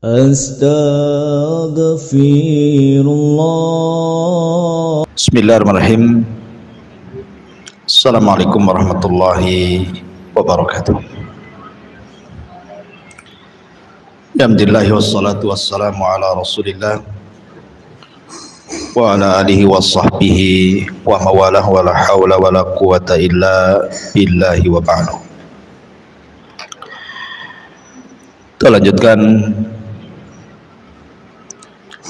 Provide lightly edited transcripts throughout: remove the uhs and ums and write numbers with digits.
Astaghfirullah. Bismillahirrahmanirrahim. Assalamualaikum warahmatullahi wabarakatuh. Alhamdulillah wassalatu wassalamu ala Rasulillah wa ala alihi wa sahbihi wa mawalah wa la hawla wa la quwata illa billahi wa ba'du. Kita lanjutkan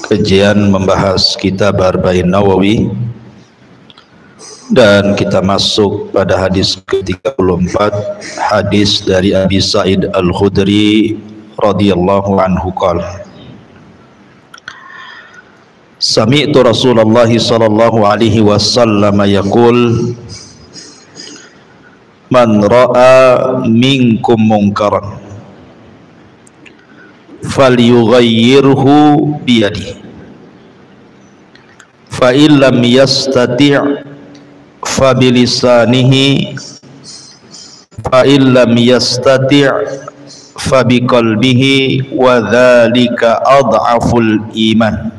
kajian membahas kitab Arba'in Nawawi, dan kita masuk pada hadis ke-34, hadis dari Abi Sa'id Al-Khudri radhiyallahu anhu qala: Sami'tu Rasulullah sallallahu alaihi wasallam yaqul man ra'a minkum munkaran falyughayyirhu biyadihi fa illam yastati' fa bilisanihi fa illam yastati' fa biqalbihi wa dzalika adhaful iman.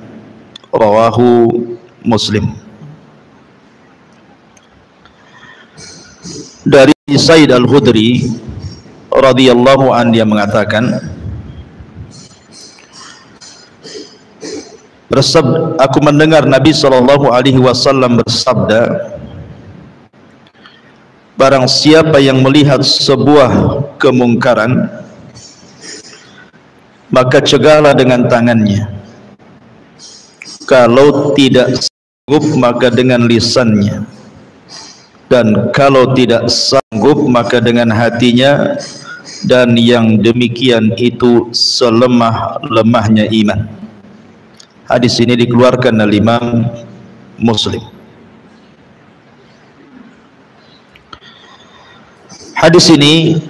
Rawahu Muslim. Dari Said Al-Khudri radhiyallahu anhu, dia mengatakan, aku mendengar Nabi sallallahu alaihi wasallam bersabda, barang siapa yang melihat sebuah kemungkaran, maka cegahlah dengan tangannya, kalau tidak sanggup maka dengan lisannya, dan kalau tidak sanggup maka dengan hatinya, dan yang demikian itu selemah-lemahnya iman. Hadis ini dikeluarkan oleh Imam Muslim. Hadis ini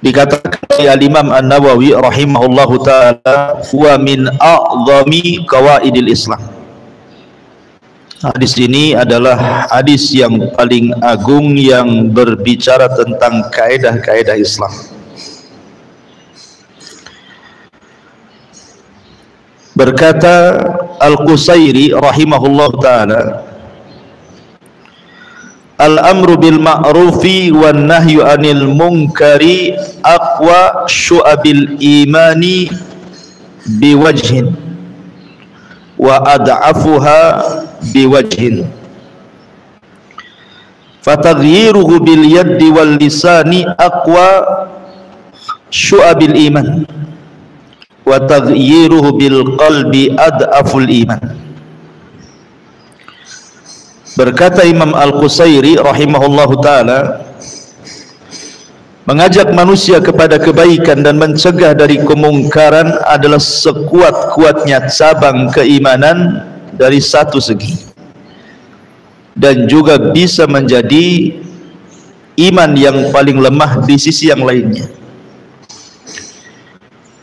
dikatakan oleh Imam An-Nawawi rahimahullahu taala, wa min a'zami qawaidil Islam. Hadis ini adalah hadis yang paling agung yang berbicara tentang kaidah-kaidah Islam. Berkata Al-Qusairi rahimahullah ta'ala, al-amru bil ma'rufi wan nahyu anil munkari aqwa syu'abil imani biwajhin wa ad'afuha biwajhin fataghyiruhu bil yaddi wal lisani aqwa syu'abil iman wa taghyiruhu bil qalbi ad'aful iman. Berkata Imam Al-Qusairi rahimahullahu ta'ala, mengajak manusia kepada kebaikan dan mencegah dari kemungkaran adalah sekuat-kuatnya cabang keimanan dari satu segi, dan juga bisa menjadi iman yang paling lemah di sisi yang lainnya.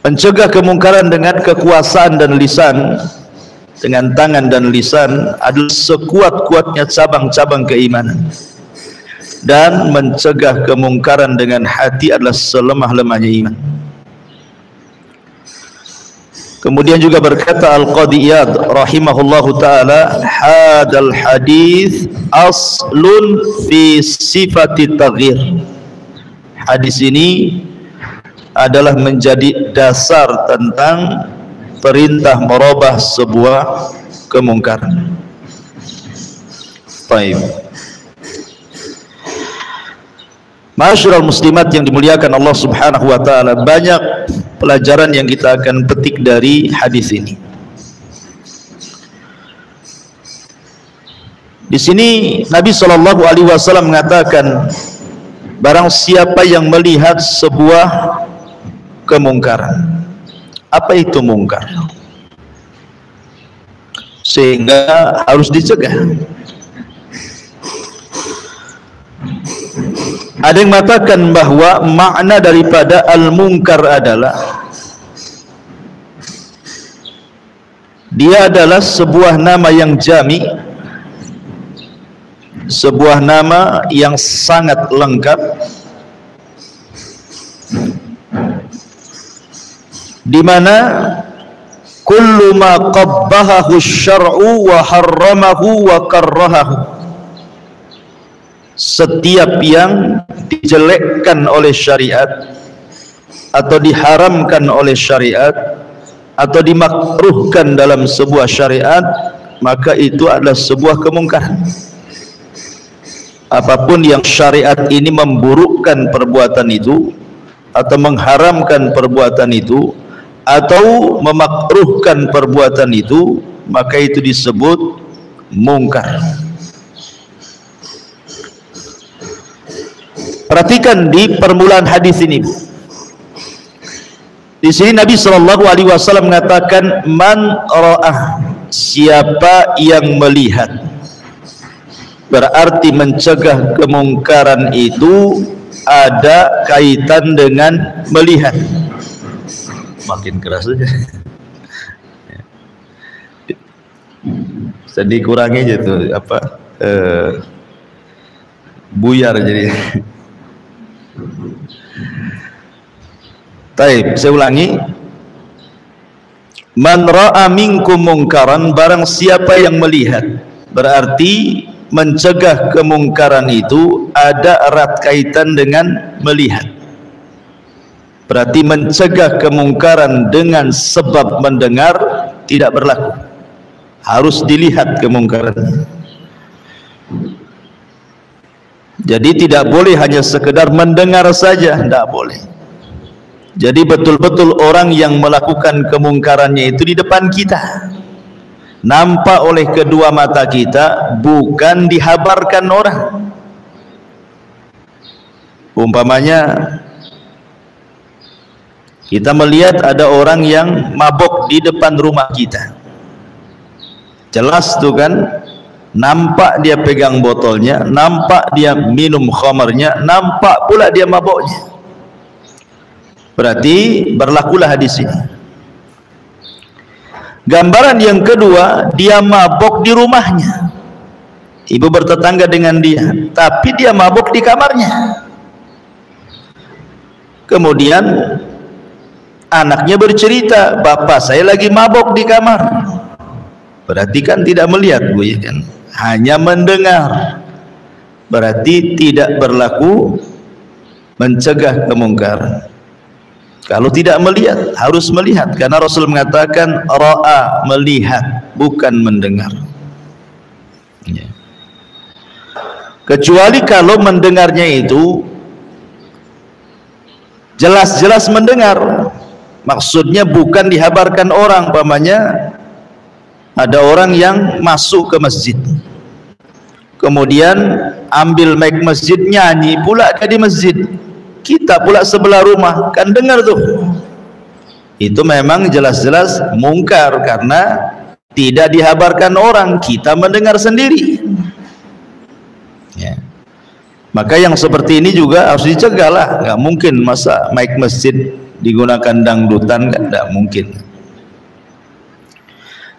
Mencegah kemungkaran dengan kekuasaan dan lisan, dengan tangan dan lisan, adalah sekuat-kuatnya cabang-cabang keimanan, dan mencegah kemungkaran dengan hati adalah selemah-lemahnya iman. Kemudian juga berkata Al-Qadhi Iyad rahimahullahu ta'ala, hadal hadis aslun fi sifati taghyir. Hadis ini adalah menjadi dasar tentang perintah merubah sebuah kemungkaran. Baik. Ma'asyiral muslimat yang dimuliakan Allah Subhanahu wa taala, banyak pelajaran yang kita akan petik dari hadis ini. Di sini Nabi sallallahu alaihi wasallam mengatakan, barang siapa yang melihat sebuah kemungkaran. Apa itu mungkar? Sehingga harus dicegah. Ada yang mengatakan bahwa makna daripada al-munkar adalah dia adalah sebuah nama yang jami, sebuah nama yang sangat lengkap, di mana kullu ma qabbahahu syar'u wa harramahu wa karrahahu, setiap yang dijelekkan oleh syariat atau diharamkan oleh syariat atau dimakruhkan dalam sebuah syariat, maka itu adalah sebuah kemungkaran. Apapun yang syariat ini memburukkan perbuatan itu atau mengharamkan perbuatan itu atau memakruhkan perbuatan itu, maka itu disebut mungkar. Perhatikan di permulaan hadis ini. Di sini Nabi SAW mengatakan, man ra'ah, siapa yang melihat. Berarti mencegah kemungkaran itu ada kaitan dengan melihat. Makin keras saja. Jadi kurangi aja tuh apa buyar jadi. Taib, saya ulangi. Man ra'a minkum mungkaran, barang siapa yang melihat, berarti mencegah kemungkaran itu ada erat kaitan dengan melihat. Berarti mencegah kemungkaran dengan sebab mendengar tidak berlaku, harus dilihat kemungkaran. Jadi tidak boleh hanya sekedar mendengar saja, tidak boleh. Jadi betul-betul orang yang melakukan kemungkarannya itu di depan kita, nampak oleh kedua mata kita, bukan dihabarkan orang. Umpamanya kita melihat ada orang yang mabok di depan rumah kita, jelas tuh kan, nampak dia pegang botolnya, nampak dia minum khamarnya, nampak pula dia maboknya. Berarti berlakulah hadis ini. Gambaran yang kedua, dia mabok di rumahnya, ibu bertetangga dengan dia, tapi dia mabok di kamarnya. Kemudian anaknya bercerita, bapak saya lagi mabok di kamar. Berarti kan tidak melihat, Bu, ya kan? Hanya mendengar. Berarti tidak berlaku mencegah kemungkaran. Kalau tidak melihat, harus melihat, karena Rasul mengatakan ra'a, melihat, bukan mendengar. Ya. Kecuali kalau mendengarnya itu jelas-jelas mendengar, maksudnya bukan dihabarkan orang. Umpamanya ada orang yang masuk ke masjid, kemudian ambil mic masjid, nyanyi pula di masjid, kita pula sebelah rumah, kan dengar tuh. Itu memang jelas-jelas mungkar, karena tidak dihabarkan orang, kita mendengar sendiri. Ya. Maka yang seperti ini juga harus dicegah lah. Nggak mungkin masa mic masjid digunakan dangdutan, kan tidak mungkin.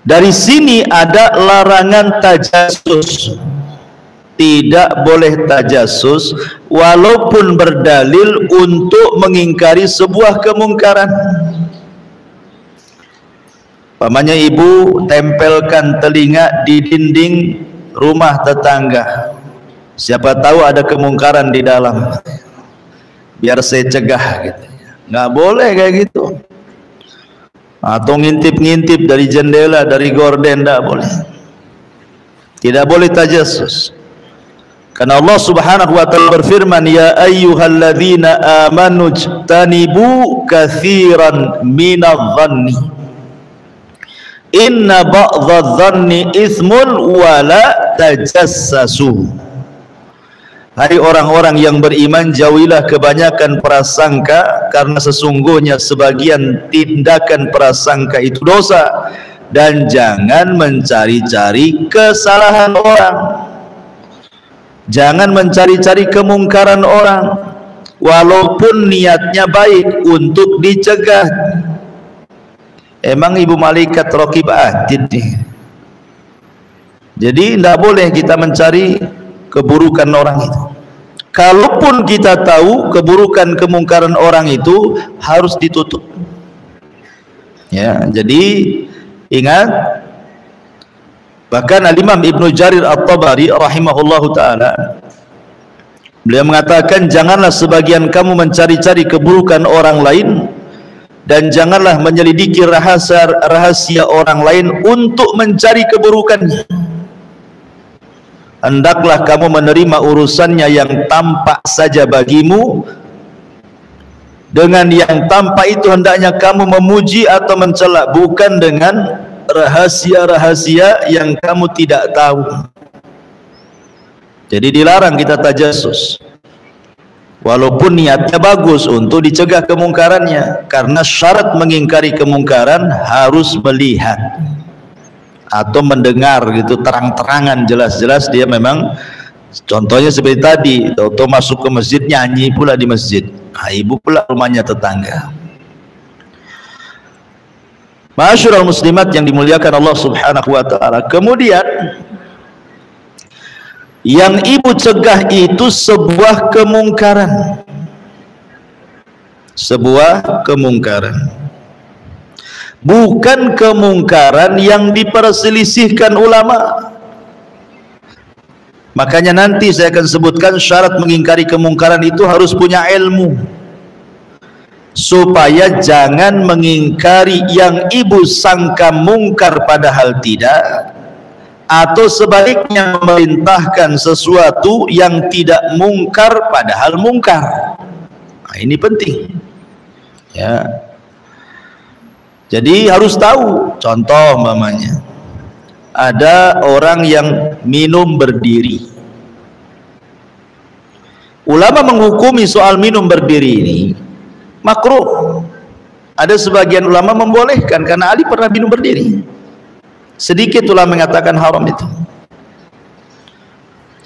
Dari sini ada larangan tajassus. Tidak boleh tajassus walaupun berdalil untuk mengingkari sebuah kemungkaran. Pamannya ibu tempelkan telinga di dinding rumah tetangga, siapa tahu ada kemungkaran di dalam, biar saya cegah gitu. Nggak boleh kayak gitu. Atau ngintip-ngintip dari jendela, dari gorden, tidak boleh. Tidak boleh tajassus. Karena Allah Subhanahu wa taala berfirman, ya ayyuhalladzina amanu jtanibu katsiran minadh-dhanni inna ba'dadh-dhanni itsmun wa la tajassasu. Hai orang-orang yang beriman, jauhilah kebanyakan prasangka, karena sesungguhnya sebagian tindakan prasangka itu dosa, dan jangan mencari-cari kesalahan orang. Jangan mencari-cari kemungkaran orang, walaupun niatnya baik untuk dicegah. Emang ibu malaikat raqib atid nih. Jadi tidak boleh kita mencari keburukan orang itu. Kalaupun kita tahu keburukan kemungkaran orang itu, harus ditutup. Ya, jadi ingat, bahkan Al-Imam Ibnu Jarir At-Tabari rahimahullahu taala beliau mengatakan, janganlah sebagian kamu mencari-cari keburukan orang lain dan janganlah menyelidiki rahasia orang lain untuk mencari keburukannya. Hendaklah kamu menerima urusannya yang tampak saja bagimu. Dengan yang tampak itu hendaknya kamu memuji atau mencela, bukan dengan rahasia-rahasia yang kamu tidak tahu. Jadi dilarang kita tajassus, walaupun niatnya bagus untuk dicegah kemungkarannya, karena syarat mengingkari kemungkaran harus melihat atau mendengar gitu terang-terangan, jelas-jelas dia memang, contohnya seperti tadi, tahu-tahu masuk ke masjid nyanyi pula di masjid, ibu pula rumahnya tetangga. Ma'asyiral muslimat yang dimuliakan Allah Subhanahu wa taala. Kemudian yang ibu cegah itu sebuah kemungkaran. Sebuah kemungkaran. Bukan kemungkaran yang diperselisihkan ulama. Makanya nanti saya akan sebutkan syarat mengingkari kemungkaran itu harus punya ilmu, supaya jangan mengingkari yang ibu sangka mungkar padahal tidak, atau sebaliknya memerintahkan sesuatu yang tidak mungkar padahal mungkar. Nah, ini penting ya. Jadi harus tahu. Contoh umpamanya, ada orang yang minum berdiri. Ulama menghukumi soal minum berdiri ini makruh. Ada sebagian ulama membolehkan karena Ali pernah minum berdiri. Sedikit ulama mengatakan haram itu.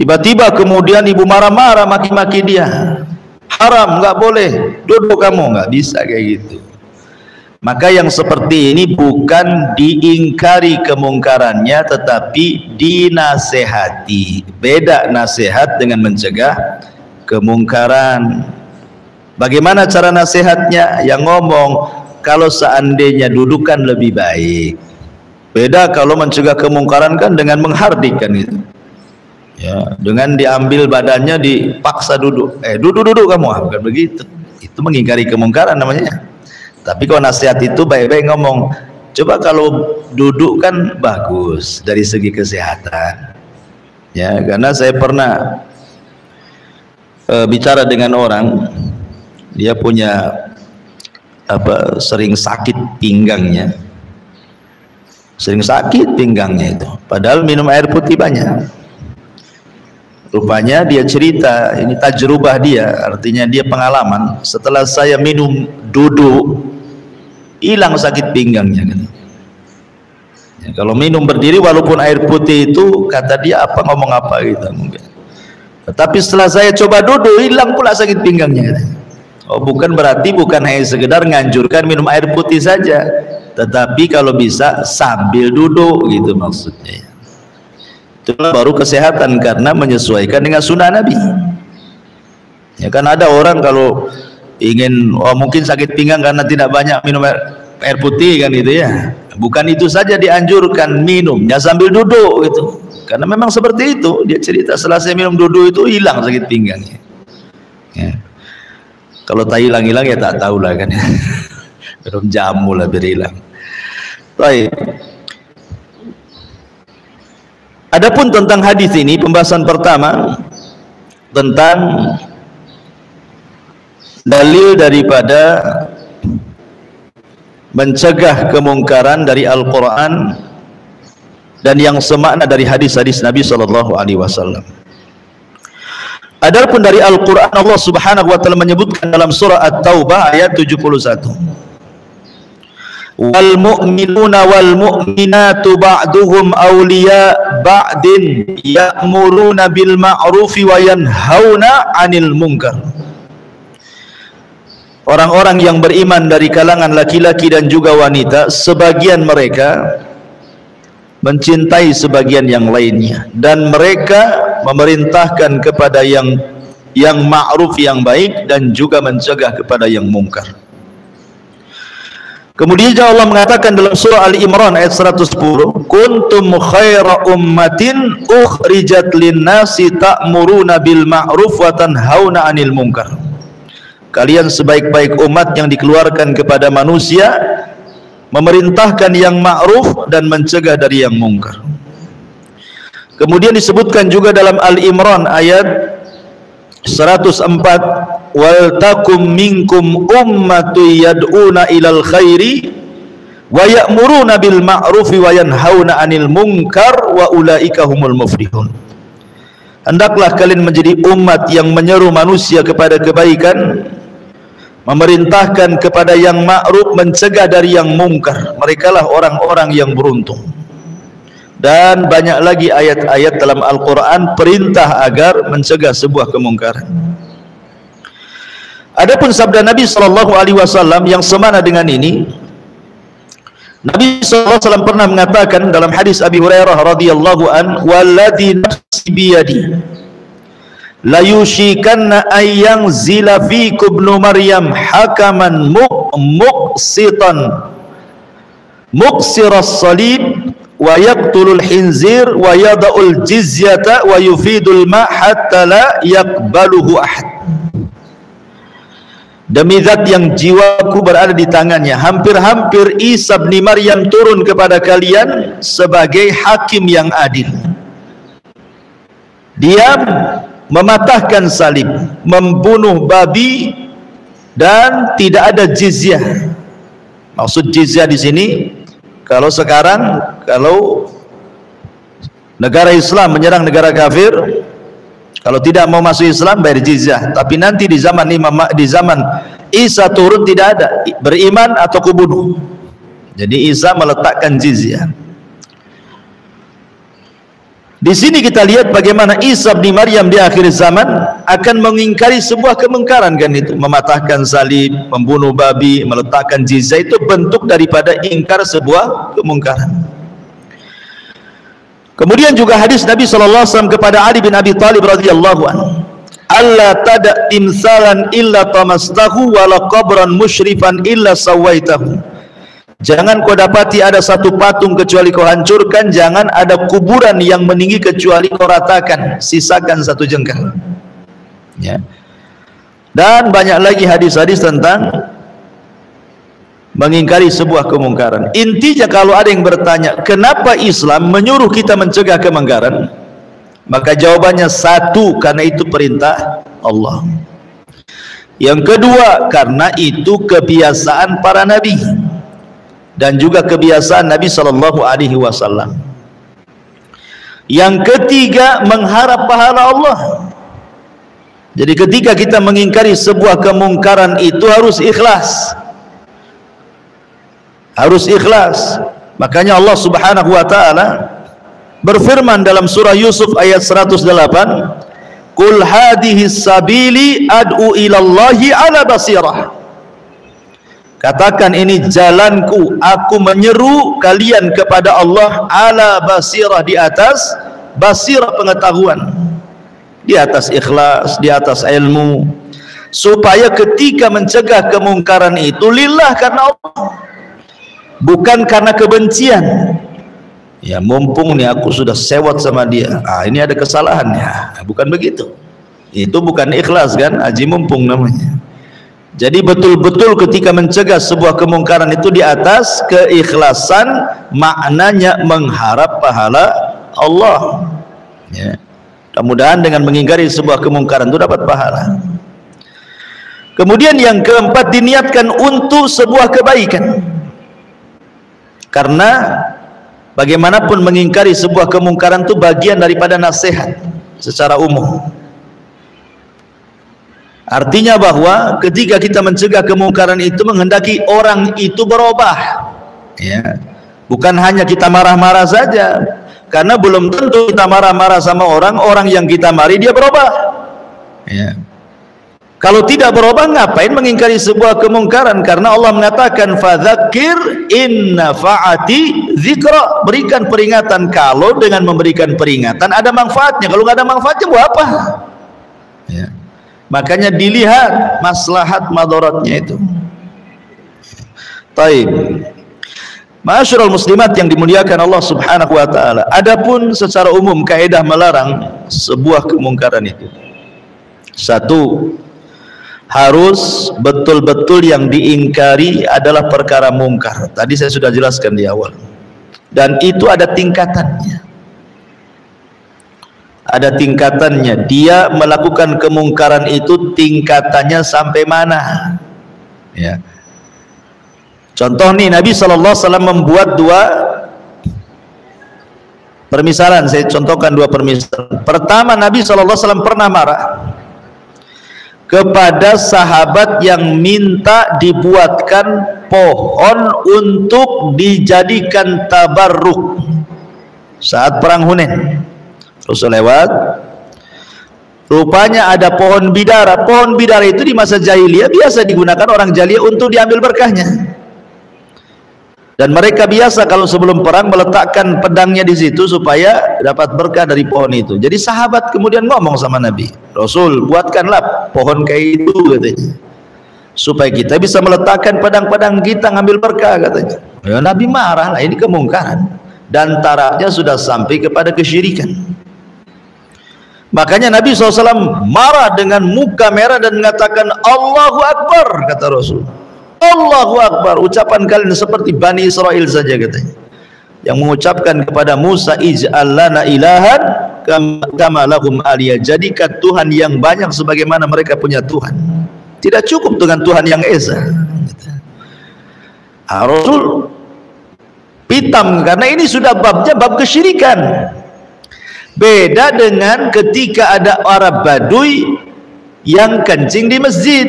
Tiba-tiba kemudian ibu marah-marah, maki-maki dia. Haram, nggak boleh. Duduk kamu, nggak bisa kayak gitu. Maka yang seperti ini bukan diingkari kemungkarannya, tetapi dinasehati. Beda nasihat dengan mencegah kemungkaran. Bagaimana cara nasihatnya? Yang ngomong, kalau seandainya dudukan lebih baik. Beda kalau mencegah kemungkaran kan dengan menghardik kan gitu. Ya, dengan diambil badannya dipaksa duduk. Duduk kamu, bukan begitu. Itu mengingkari kemungkaran namanya. Tapi kalau nasihat itu baik-baik ngomong, coba kalau duduk kan bagus dari segi kesehatan. Ya, karena saya pernah bicara dengan orang, dia punya sering sakit pinggangnya. Sering sakit pinggangnya itu, padahal minum air putih banyak. Rupanya dia cerita, ini tajrubah dia, artinya dia pengalaman, setelah saya minum duduk hilang sakit pinggangnya kan. Ya, kalau minum berdiri walaupun air putih itu, kata dia ngomong apa gitu mungkin. Tetapi setelah saya coba duduk hilang pula sakit pinggangnya. Oh, bukan berarti bukan hanya sekedar nganjurkan minum air putih saja, tetapi kalau bisa sambil duduk gitu maksudnya. Itulah baru kesehatan karena menyesuaikan dengan sunnah Nabi. Ya kan ada orang kalau ingin mungkin sakit pinggang karena tidak banyak minum air putih kan gitu ya. Bukan itu saja dianjurkan minumnya sambil duduk gitu. Karena memang seperti itu dia cerita, setelah saya minum duduk itu hilang sakit pinggangnya. Ya. Kalau tak hilang-hilang ya tak tahu lah kan. Belum jamu lah biar hilang. Baik. Adapun tentang hadis ini, pembahasan pertama tentang dalil daripada mencegah kemungkaran dari Al-Quran dan yang semakna dari hadis-hadis Nabi SAW. Adapun dari Al-Quran, Allah Subhanahu wa taala menyebutkan dalam surah At-Taubah ayat 71. Wal mu'minuna wal mu'minatu ba'duhum awliya ba'din ya'muruna bil ma'rufi wa yanhauna 'anil munkar. Orang-orang yang beriman dari kalangan laki-laki dan juga wanita, sebagian mereka mencintai sebagian yang lainnya, dan mereka memerintahkan kepada yang ma'ruf, yang baik, dan juga mencegah kepada yang mungkar. Kemudian Allah mengatakan dalam surah Ali Imran ayat 110, kuntum khaira ummatin ukhrijat lin-nasi ta'muruna bil ma'ruf wa tanhauna 'anil munkar. Kalian sebaik-baik umat yang dikeluarkan kepada manusia, memerintahkan yang ma'ruf dan mencegah dari yang mungkar. Kemudian disebutkan juga dalam Ali Imran ayat 104, wal takum minkum ummatu yad'una ilal khairi wa ya'muruna bil ma'rufi wa yanhauna 'anil munkar wa ulaika humul muflihun. Hendaklah kalian menjadi umat yang menyeru manusia kepada kebaikan, memerintahkan kepada yang ma'ruf, mencegah dari yang mungkar. Merekalah orang-orang yang beruntung. Dan banyak lagi ayat-ayat dalam Al-Quran perintah agar mencegah sebuah kemungkaran. Adapun sabda Nabi SAW yang semana dengan ini, Nabi SAW pernah mengatakan dalam hadis Abi Hurairah radhiyallahu an, walladzi nafsi biyadi la yushikanna ayyang zila fikum ibnu Maryam hakaman muqsitan muqsiras salib wa yaqtulul khinzir wa yada'ul jizyata wa yufidul ma hatta la yaqbaluhu ahad. Demi zat yang jiwaku berada di tangannya, hampir-hampir Isa bin Maryam turun kepada kalian sebagai hakim yang adil. Dia mematahkan salib, membunuh babi, dan tidak ada jizyah. Maksud jizyah di sini, kalau sekarang, kalau negara Islam menyerang negara kafir, kalau tidak mau masuk Islam bayar jizyah. Tapi nanti di zaman Isa turun tidak ada, beriman atau kubunuh. Jadi Isa meletakkan jizyah. Di sini kita lihat bagaimana Isa bin Maryam di akhir zaman akan mengingkari sebuah kemungkaran, kan itu, mematahkan salib, membunuh babi, meletakkan jizyah, itu bentuk daripada ingkar sebuah kemungkaran. Kemudian juga hadis Nabi SAW kepada Ali bin Abi Thalib radhiyallahu anhu, alla tada timsalan illa tamastahu wala qabran musyrifan illa sawaitahu. Jangan kau dapati ada satu patung kecuali kau hancurkan, jangan ada kuburan yang meninggi kecuali kau ratakan, sisakan satu jengkal. Ya. Dan banyak lagi hadis-hadis tentang mengingkari sebuah kemungkaran. Intinya kalau ada yang bertanya, kenapa Islam menyuruh kita mencegah kemungkaran? Maka jawabannya satu, karena itu perintah Allah. Yang kedua, karena itu kebiasaan para nabi dan juga kebiasaan Nabi SAW. Yang ketiga, mengharap pahala Allah. Jadi ketika kita mengingkari sebuah kemungkaran itu harus ikhlas. Harus ikhlas. Makanya Allah Subhanahu wa taala berfirman dalam surah Yusuf ayat 108, "Qul hadhihi sabili ad'u ilallahi ala basirah." Katakan, ini jalanku, aku menyeru kalian kepada Allah ala basirah, di atas basirah pengetahuan, di atas ikhlas, di atas ilmu, supaya ketika mencegah kemungkaran itu lillah, karena Allah, bukan karena kebencian. Ya, mumpung nih aku sudah sewot sama dia, ini ada kesalahannya, bukan begitu. Itu bukan ikhlas, kan, aji mumpung namanya. Jadi betul-betul ketika mencegah sebuah kemungkaran itu di atas keikhlasan, maknanya mengharap pahala Allah. Ya. Mudah-mudahan dengan mengingkari sebuah kemungkaran itu dapat pahala. Kemudian yang keempat, diniatkan untuk sebuah kebaikan. Karena bagaimanapun mengingkari sebuah kemungkaran itu bagian daripada nasihat secara umum. Artinya bahwa ketika kita mencegah kemungkaran itu menghendaki orang itu berubah, ya. Bukan hanya kita marah-marah saja, karena belum tentu kita marah-marah sama orang yang kita mari dia berubah, ya. Kalau tidak berubah, ngapain mengingkari sebuah kemungkaran? Karena Allah mengatakan, fadzakir in nafa'ati dzikra, berikan peringatan. Kalau dengan memberikan peringatan ada manfaatnya, kalau nggak ada manfaatnya buat apa? Ya. Makanya dilihat maslahat madaratnya itu. Taib. Ma'asyiral muslimat yang dimuliakan Allah Subhanahu wa taala. Adapun secara umum kaidah melarang sebuah kemungkaran itu. Satu, harus betul-betul yang diingkari adalah perkara mungkar. Tadi saya sudah jelaskan di awal. Dan itu ada tingkatannya. Ada tingkatannya. Dia melakukan kemungkaran itu tingkatannya sampai mana? Ya. Contoh nih, Nabi SAW membuat dua permisalan. Saya contohkan dua permisalan. Pertama, Nabi SAW pernah marah kepada sahabat yang minta dibuatkan pohon untuk dijadikan tabarruk saat perang Hunain. Rasul lewat, rupanya ada pohon bidara. Pohon bidara itu di masa jahiliyah biasa digunakan orang jahiliyah untuk diambil berkahnya. Dan mereka biasa kalau sebelum perang meletakkan pedangnya di situ supaya dapat berkah dari pohon itu. Jadi sahabat kemudian ngomong sama Nabi, Rasul, buatkanlah pohon kayak itu katanya, supaya kita bisa meletakkan pedang-pedang kita ngambil berkah katanya. Ya, Nabi marah lah, ini kemungkaran dan tarafnya sudah sampai kepada kesyirikan. Makanya Nabi SAW marah dengan muka merah dan mengatakan Allahu Akbar, kata Rasul. Allahu Akbar, ucapan kalian seperti Bani Israel saja katanya, yang mengucapkan kepada Musa, ij'al lana ilahan kama lahum aliyah, jadikan Tuhan yang banyak sebagaimana mereka punya Tuhan. Tidak cukup dengan Tuhan yang esa. Rasul pitam karena ini sudah babnya bab kesyirikan. Beda dengan ketika ada Arab Baduy yang kencing di masjid.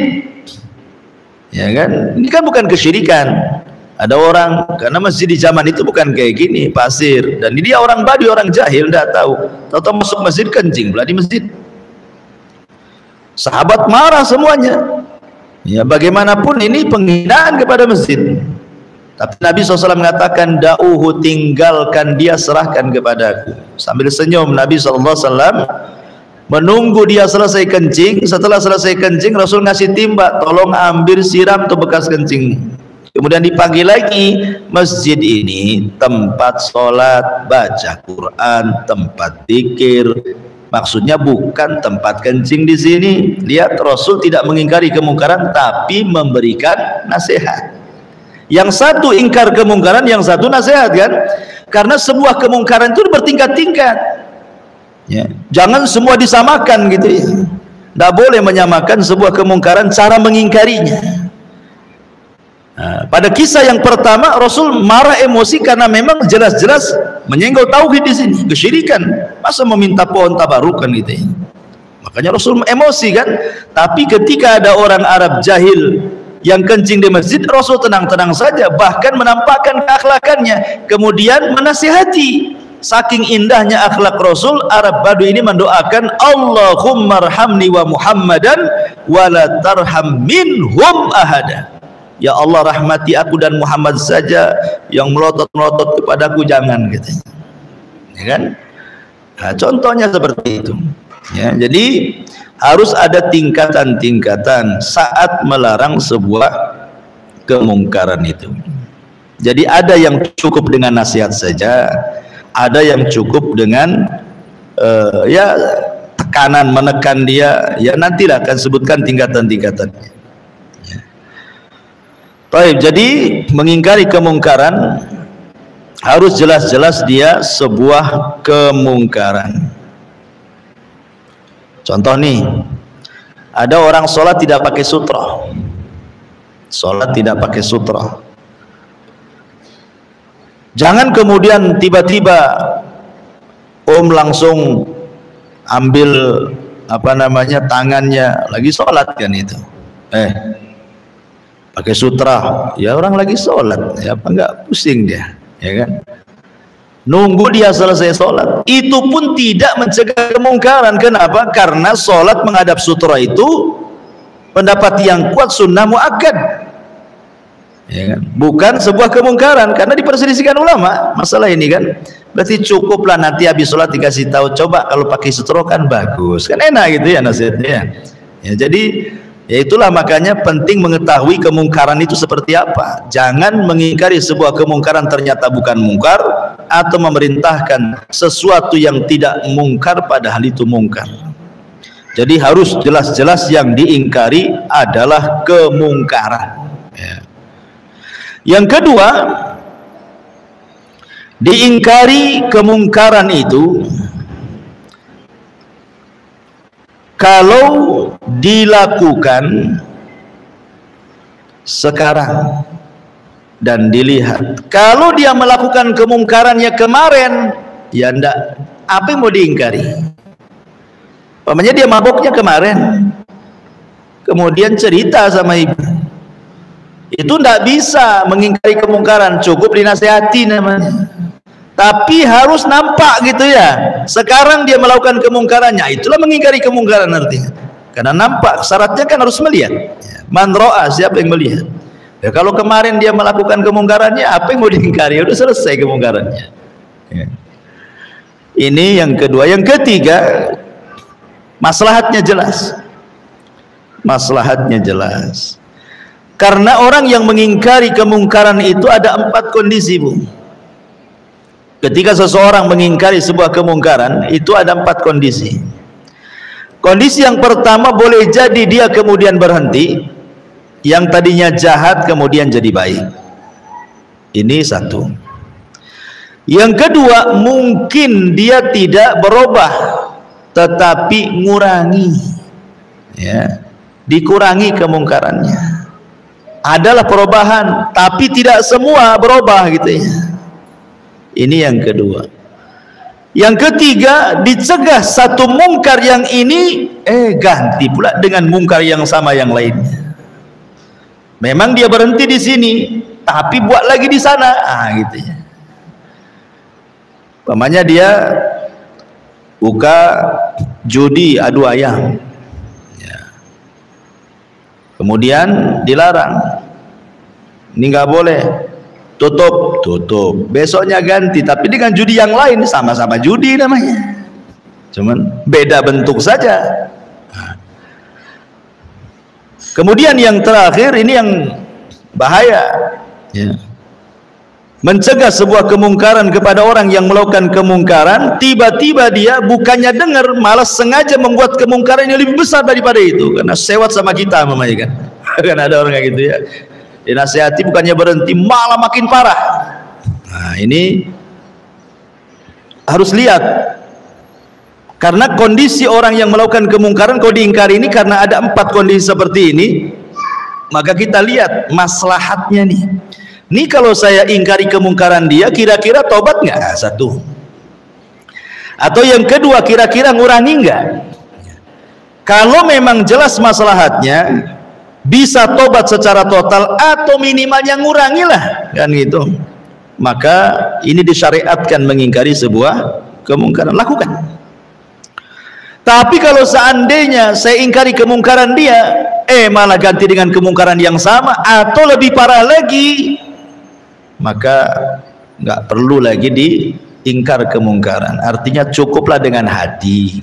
Ya kan, ini kan bukan kesyirikan. Ada orang, karena masjid di zaman itu bukan kayak gini, pasir, dan dia orang Baduy, orang jahil, tidak tahu, tahu masuk masjid kencing belah di masjid. Sahabat marah semuanya. Ya bagaimanapun ini penghinaan kepada masjid. Tapi Nabi SAW mengatakan, da'uhu, tinggalkan dia, serahkan kepadaku. Sambil senyum Nabi SAW menunggu dia selesai kencing. Setelah selesai kencing, Rasul ngasih timba, tolong ambil siram tuh bekas kencing. Kemudian dipanggil lagi, masjid ini tempat sholat, baca Quran, tempat zikir. Maksudnya bukan tempat kencing di sini. Lihat, Rasul tidak mengingkari kemungkaran, tapi memberikan nasihat. Yang satu ingkar kemungkaran, yang satu nasihat kan? Karena sebuah kemungkaran itu bertingkat-tingkat. Ya, jangan semua disamakan gitu ya. Tidak boleh menyamakan sebuah kemungkaran cara mengingkarinya. Nah, pada kisah yang pertama Rasul marah emosi karena memang jelas-jelas menyenggol tauhid di sini, kesyirikan. Masa meminta pohon tabarukan gitu ya. Makanya Rasul emosi kan. Tapi ketika ada orang Arab jahil yang kencing di masjid, Rasul tenang-tenang saja, bahkan menampakkan keakhlakannya, kemudian menasihati. Saking indahnya akhlak Rasul, Arab Baduy ini mendoakan, Allahumma arhamni wa Muhammadan wa la tarham minhum ahada. Ya Allah, rahmati aku dan Muhammad saja, yang melotot-melotot kepadaku jangan, gitu. Ya kan? Nah, contohnya seperti itu. Ya, jadi harus ada tingkatan-tingkatan saat melarang sebuah kemungkaran itu. Jadi ada yang cukup dengan nasihat saja, ada yang cukup dengan ya tekanan, menekan dia. Ya nantilah akan sebutkan tingkatan-tingkatannya. Ya. Baik, jadi mengingkari kemungkaran harus jelas-jelas dia sebuah kemungkaran. Contoh nih, ada orang sholat tidak pakai sutra. Sholat tidak pakai sutra. Jangan kemudian tiba-tiba langsung ambil apa namanya tangannya, lagi sholat kan itu, pakai sutra. Ya orang lagi sholat, ya apa enggak pusing dia, ya kan? Nunggu dia selesai sholat. Itu pun tidak mencegah kemungkaran. Kenapa? Karena sholat menghadap sutra itu pendapat yang kuat sunnah muakkad. Ya kan? Bukan sebuah kemungkaran, karena diperselisihkan ulama masalah ini kan. Berarti cukuplah nanti habis sholat dikasih tahu, coba kalau pakai sutra kan bagus, kan enak gitu ya nasihatnya. Ya jadi Ya itulah makanya penting mengetahui kemungkaran itu seperti apa. Jangan mengingkari sebuah kemungkaran ternyata bukan mungkar, atau memerintahkan sesuatu yang tidak mungkar padahal itu mungkar. Jadi harus jelas-jelas yang diingkari adalah kemungkaran. Ya. Yang kedua, diingkari kemungkaran itu kalau dilakukan sekarang dan dilihat. Kalau dia melakukan kemungkarannya kemarin, ya ndak, apa yang mau diingkari? Umpamanya dia maboknya kemarin, kemudian cerita sama ibu, itu ndak bisa mengingkari kemungkaran, cukup dinasihati namanya. Tapi harus nampak gitu ya. Sekarang dia melakukan kemungkarannya, itulah mengingkari kemungkaran artinya. Karena nampak, syaratnya kan harus melihat. Man ro'a, siapa yang melihat? Ya, kalau kemarin dia melakukan kemungkarannya, apa yang mau diingkari? Udah selesai kemungkarannya. Ya. Ini yang kedua. Yang ketiga, maslahatnya jelas. Maslahatnya jelas. Karena orang yang mengingkari kemungkaran itu ada 4 kondisi, Bu. Ketika seseorang mengingkari sebuah kemungkaran, itu ada 4 kondisi. Kondisi yang pertama, boleh jadi dia kemudian berhenti, yang tadinya jahat kemudian jadi baik. Ini satu. Yang kedua, mungkin dia tidak berubah, tetapi ngurangi, ya, dikurangi kemungkarannya. Adalah perubahan, tapi tidak semua berubah gitu ya. Ini yang kedua. Yang ketiga, dicegah satu mungkar yang ini, ganti pula dengan mungkar yang sama yang lainnya. Memang dia berhenti di sini, tapi buat lagi di sana, gitu ya. Umpamanya dia buka judi adu ayam, ya. Kemudian dilarang, ini nggak boleh. Tutup. Besoknya ganti, tapi dengan judi yang lain, sama-sama judi namanya, cuman beda bentuk saja. Kemudian yang terakhir, ini yang bahaya, ya. Mencegah sebuah kemungkaran kepada orang yang melakukan kemungkaran, tiba-tiba dia bukannya dengar, malah sengaja membuat kemungkaran yang lebih besar daripada itu, karena sewot sama kita mamanya kan. Kan ada orang kayak gitu ya, dinasihati bukannya berhenti, malah makin parah. Nah, ini harus lihat, karena kondisi orang yang melakukan kemungkaran kalau diingkari ini, karena ada 4 kondisi seperti ini, maka kita lihat maslahatnya nih. Ini kalau saya ingkari kemungkaran dia, kira-kira tobat nggak? Satu. Atau yang kedua, kira-kira ngurangi nggak? Kalau memang jelas maslahatnya, bisa tobat secara total atau minimalnya ngurangilah, kan gitu. Maka ini disyariatkan mengingkari sebuah kemungkaran, lakukan. Tapi kalau seandainya saya ingkari kemungkaran dia, malah ganti dengan kemungkaran yang sama atau lebih parah lagi, maka nggak perlu lagi diingkar kemungkaran. Artinya cukuplah dengan hati,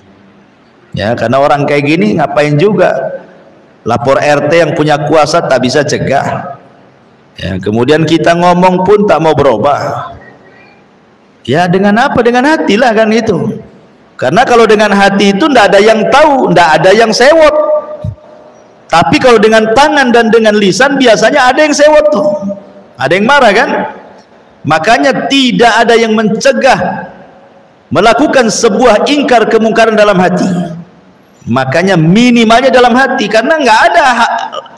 ya. Karena orang kayak gini ngapain juga lapor RT yang punya kuasa tak bisa cegah, ya. Kemudian kita ngomong pun tak mau berubah, ya. Dengan apa? Dengan hatilah, kan itu. Karena kalau dengan hati itu ndak ada yang tahu, ndak ada yang sewot. Tapi kalau dengan tangan dan dengan lisan, biasanya ada yang sewot tuh, ada yang marah kan. Makanya tidak ada yang mencegah melakukan sebuah ingkar kemungkaran dalam hati. Makanya minimalnya dalam hati, karena nggak ada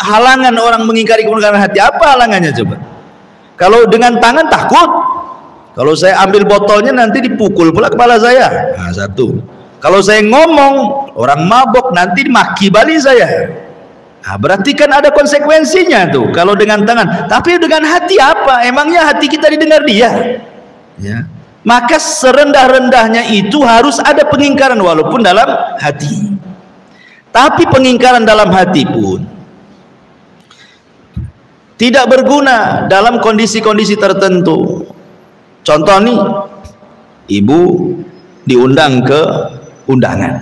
halangan orang mengingkari kemungkaran hati. Apa halangannya coba? Kalau dengan tangan takut, kalau saya ambil botolnya nanti dipukul pula kepala saya. Nah, satu. Kalau saya ngomong, orang mabok nanti dimaki balik saya. Nah, berarti kan ada konsekuensinya tuh kalau dengan tangan. Tapi dengan hati apa? Emangnya hati kita didengar dia? Ya. Maka serendah-rendahnya itu harus ada pengingkaran walaupun dalam hati. Tapi pengingkaran dalam hati pun tidak berguna dalam kondisi-kondisi tertentu. Contoh nih, ibu diundang ke undangan,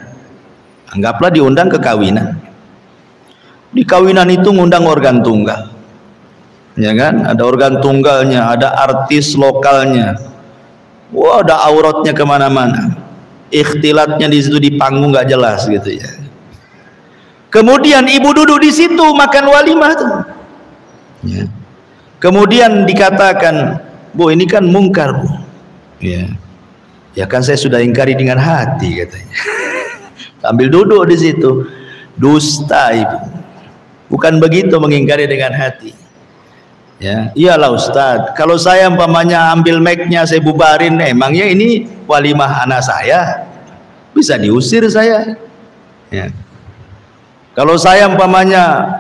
anggaplah diundang ke kawinan. Di kawinan itu ngundang organ tunggal, ya kan? Ada organ tunggalnya, ada artis lokalnya, wah, ada auratnya kemana-mana, ikhtilatnya di situ, di panggung nggak jelas gitu ya. Kemudian ibu duduk di situ makan walimah tuh, ya. Kemudian dikatakan, Bu, ini kan mungkar, Bu. Ya, ya kan saya sudah ingkari dengan hati katanya. Sambil duduk di situ, dusta ibu. Bukan begitu mengingkari dengan hati. Ya, iyalah Ustadz, kalau saya umpamanya ambil mic-nya saya bubarin, emangnya ini walimah anak saya? Bisa diusir saya. Ya. Kalau saya umpamanya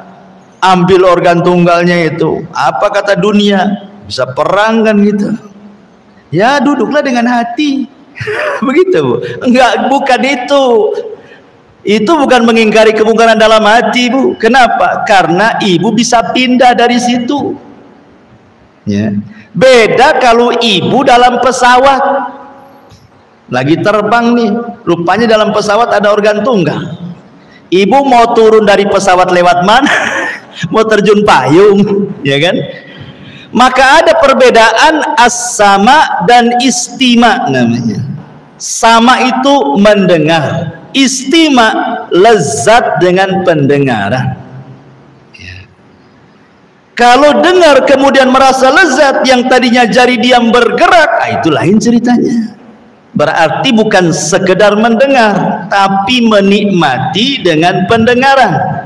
ambil organ tunggalnya itu, apa kata dunia? Bisa perang kan gitu. Ya, duduklah dengan hati. Begitu, Bu. Enggak, bukan itu. Itu bukan mengingkari kemungkaran dalam hati, Bu. Kenapa? Karena ibu bisa pindah dari situ. Ya. Beda kalau ibu dalam pesawat lagi terbang nih, rupanya dalam pesawat ada organ tunggal. Ibu mau turun dari pesawat lewat mana? Mau terjun payung, ya kan? Maka ada perbedaan as-sama dan istima namanya. Sama itu mendengar, istima lezat dengan pendengaran. Ya. Kalau dengar kemudian merasa lezat, yang tadinya jari diam bergerak, itu lain ceritanya. Berarti bukan sekedar mendengar, tapi menikmati dengan pendengaran.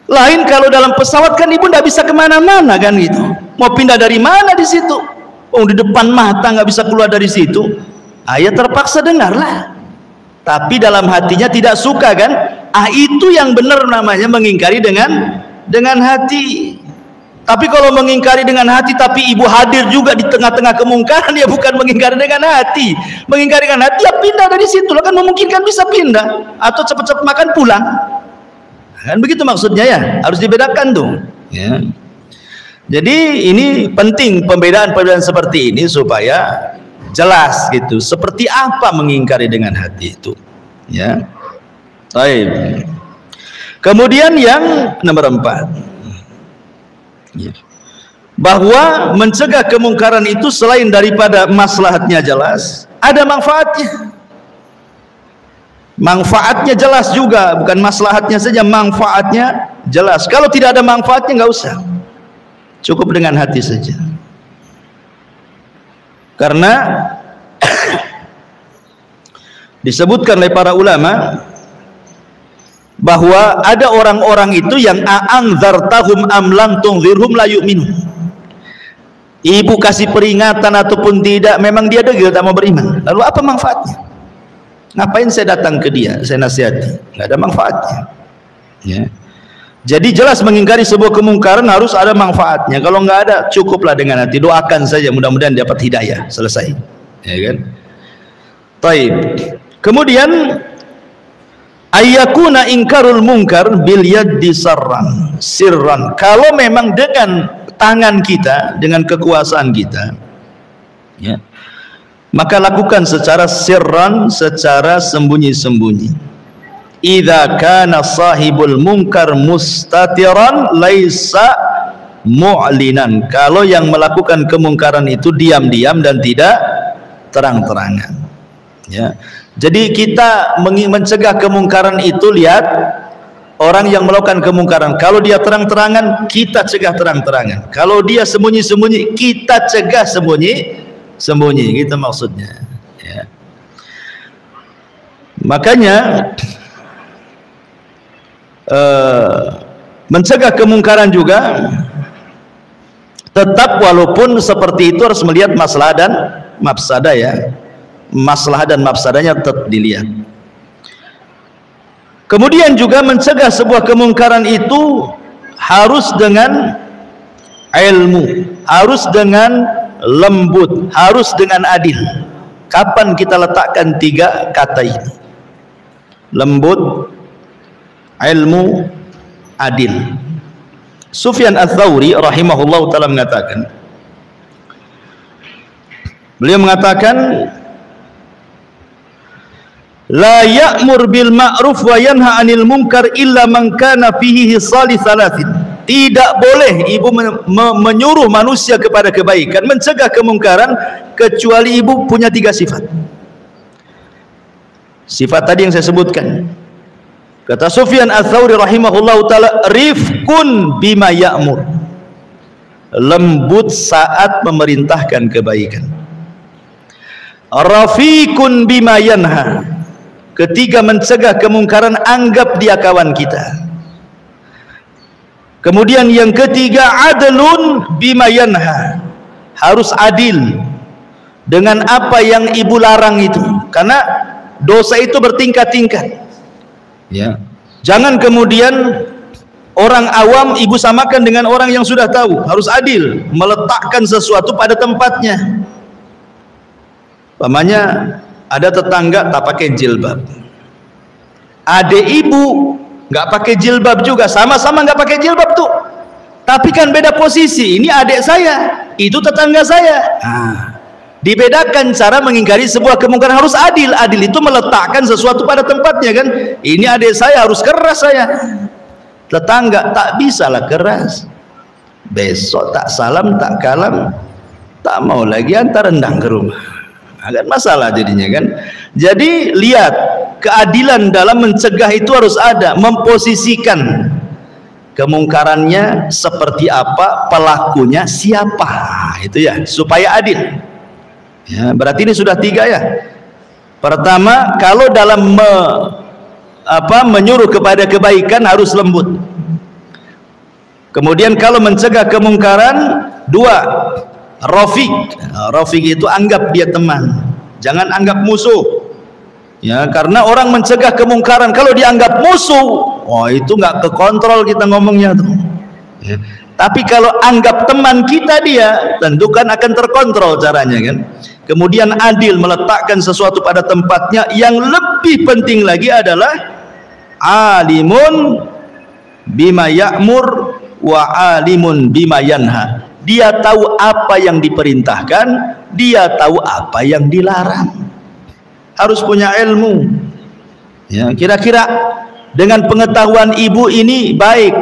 Lain kalau dalam pesawat kan ibu tidak bisa kemana-mana kan gitu. Mau pindah dari mana di situ? Oh, di depan mata nggak bisa keluar dari situ. Ya terpaksa dengarlah. Tapi dalam hatinya tidak suka kan? Itu yang benar namanya mengingkari dengan hati. Tapi kalau mengingkari dengan hati tapi ibu hadir juga di tengah-tengah kemungkaran, ya bukan mengingkari dengan hati. Mengingkari dengan hati ya pindah dari situ, lah kan memungkinkan bisa pindah atau cepat-cepat makan pulang. Kan begitu maksudnya ya, harus dibedakan tuh. Ya. Jadi ini penting pembedaan-pembedaan seperti ini supaya jelas gitu. Seperti apa mengingkari dengan hati itu. Ya. Baik. Kemudian yang nomor 4. Ya. Bahwa mencegah kemungkaran itu selain daripada maslahatnya jelas, ada manfaatnya. Manfaatnya jelas juga, bukan maslahatnya saja, manfaatnya jelas. Kalau tidak ada manfaatnya nggak usah, cukup dengan hati saja. Karena disebutkan oleh para ulama bahwa ada orang-orang itu yang a'anzartahum am lam tunzirhum la yu'minun. Ibu kasih peringatan ataupun tidak, memang dia degil tak mau beriman. Lalu apa manfaatnya? Ngapain saya datang ke dia, saya nasihati? Nggak ada manfaatnya. Ya. Jadi jelas mengingkari sebuah kemungkaran harus ada manfaatnya. Kalau nggak ada, cukuplah dengan hati, doakan saja, mudah-mudahan dapat hidayah, selesai. Ya kan? Taib. Kemudian ayyakuna ingkarul munkar bil yaddi sirran. Kalau memang dengan tangan kita, dengan kekuasaan kita, ya, maka lakukan secara sirran, secara sembunyi-sembunyi. Idza kana sahibul munkar mustatiran laisa mu'linan. Kalau yang melakukan kemungkaran itu diam-diam dan tidak terang-terangan. Ya. Jadi kita mencegah kemungkaran itu, lihat orang yang melakukan kemungkaran, kalau dia terang-terangan kita cegah terang-terangan, kalau dia sembunyi-sembunyi kita cegah sembunyi, gitu maksudnya. Ya. Makanya mencegah kemungkaran juga tetap, walaupun seperti itu harus melihat masalah dan mafsadah, ya. Masalah dan mafsadahnya tetap dilihat. Kemudian juga mencegah sebuah kemungkaran itu harus dengan ilmu, harus dengan lembut, harus dengan adil. Kapan kita letakkan 3 kata ini? Lembut, ilmu, adil. Sufyan Ats-Tsauri rahimahullahu taala mengatakan, beliau mengatakan, la ya'mur bil ma'ruf wa yanha 'anil munkar illa man kana fihi hisali thalathin. Tidak boleh ibu menyuruh manusia kepada kebaikan, mencegah kemungkaran, kecuali ibu punya 3 sifat. Sifat tadi yang saya sebutkan. Kata Sufyan Ats-Tsauri rahimahullahu taala, rifqun bima ya'mur, lembut saat memerintahkan kebaikan. Rafiqun bima yanha, ketiga mencegah kemungkaran, anggap dia kawan kita. Kemudian yang ketiga, adlun bima yanha, harus adil dengan apa yang ibu larang itu, karena dosa itu bertingkat-tingkat. Ya, jangan kemudian orang awam ibu samakan dengan orang yang sudah tahu. Harus adil, meletakkan sesuatu pada tempatnya. Umpamanya ada tetangga tak pakai jilbab, adik ibu nggak pakai jilbab juga, sama-sama nggak pakai jilbab tuh, tapi kan beda posisi. Ini adik saya, itu tetangga saya. Dibedakan cara mengingkari sebuah kemungkaran, harus adil. Adil itu meletakkan sesuatu pada tempatnya kan. Ini adik saya, harus keras saya. Tetangga tak bisalah keras. Besok tak salam, tak kalam, tak mau lagi antar rendang ke rumah. Agak masalah jadinya kan. Jadi lihat, keadilan dalam mencegah itu harus ada, memposisikan kemungkarannya seperti apa, pelakunya siapa, itu ya, supaya adil. Ya, berarti ini sudah 3 ya. Pertama, kalau dalam menyuruh kepada kebaikan harus lembut. Kemudian kalau mencegah kemungkaran, 2, rafiq. Rafiq itu anggap dia teman, jangan anggap musuh. Ya, karena orang mencegah kemungkaran kalau dianggap musuh, wah itu nggak kekontrol kita ngomongnya tuh. Ya. Tapi kalau anggap teman kita, dia tentu kan akan terkontrol caranya kan. Kemudian adil, meletakkan sesuatu pada tempatnya. Yang lebih penting lagi adalah alimun bima ya'mur wa alimun bima yanha. Dia tahu apa yang diperintahkan, dia tahu apa yang dilarang. Harus punya ilmu. Ya, kira-kira dengan pengetahuan ibu ini baik,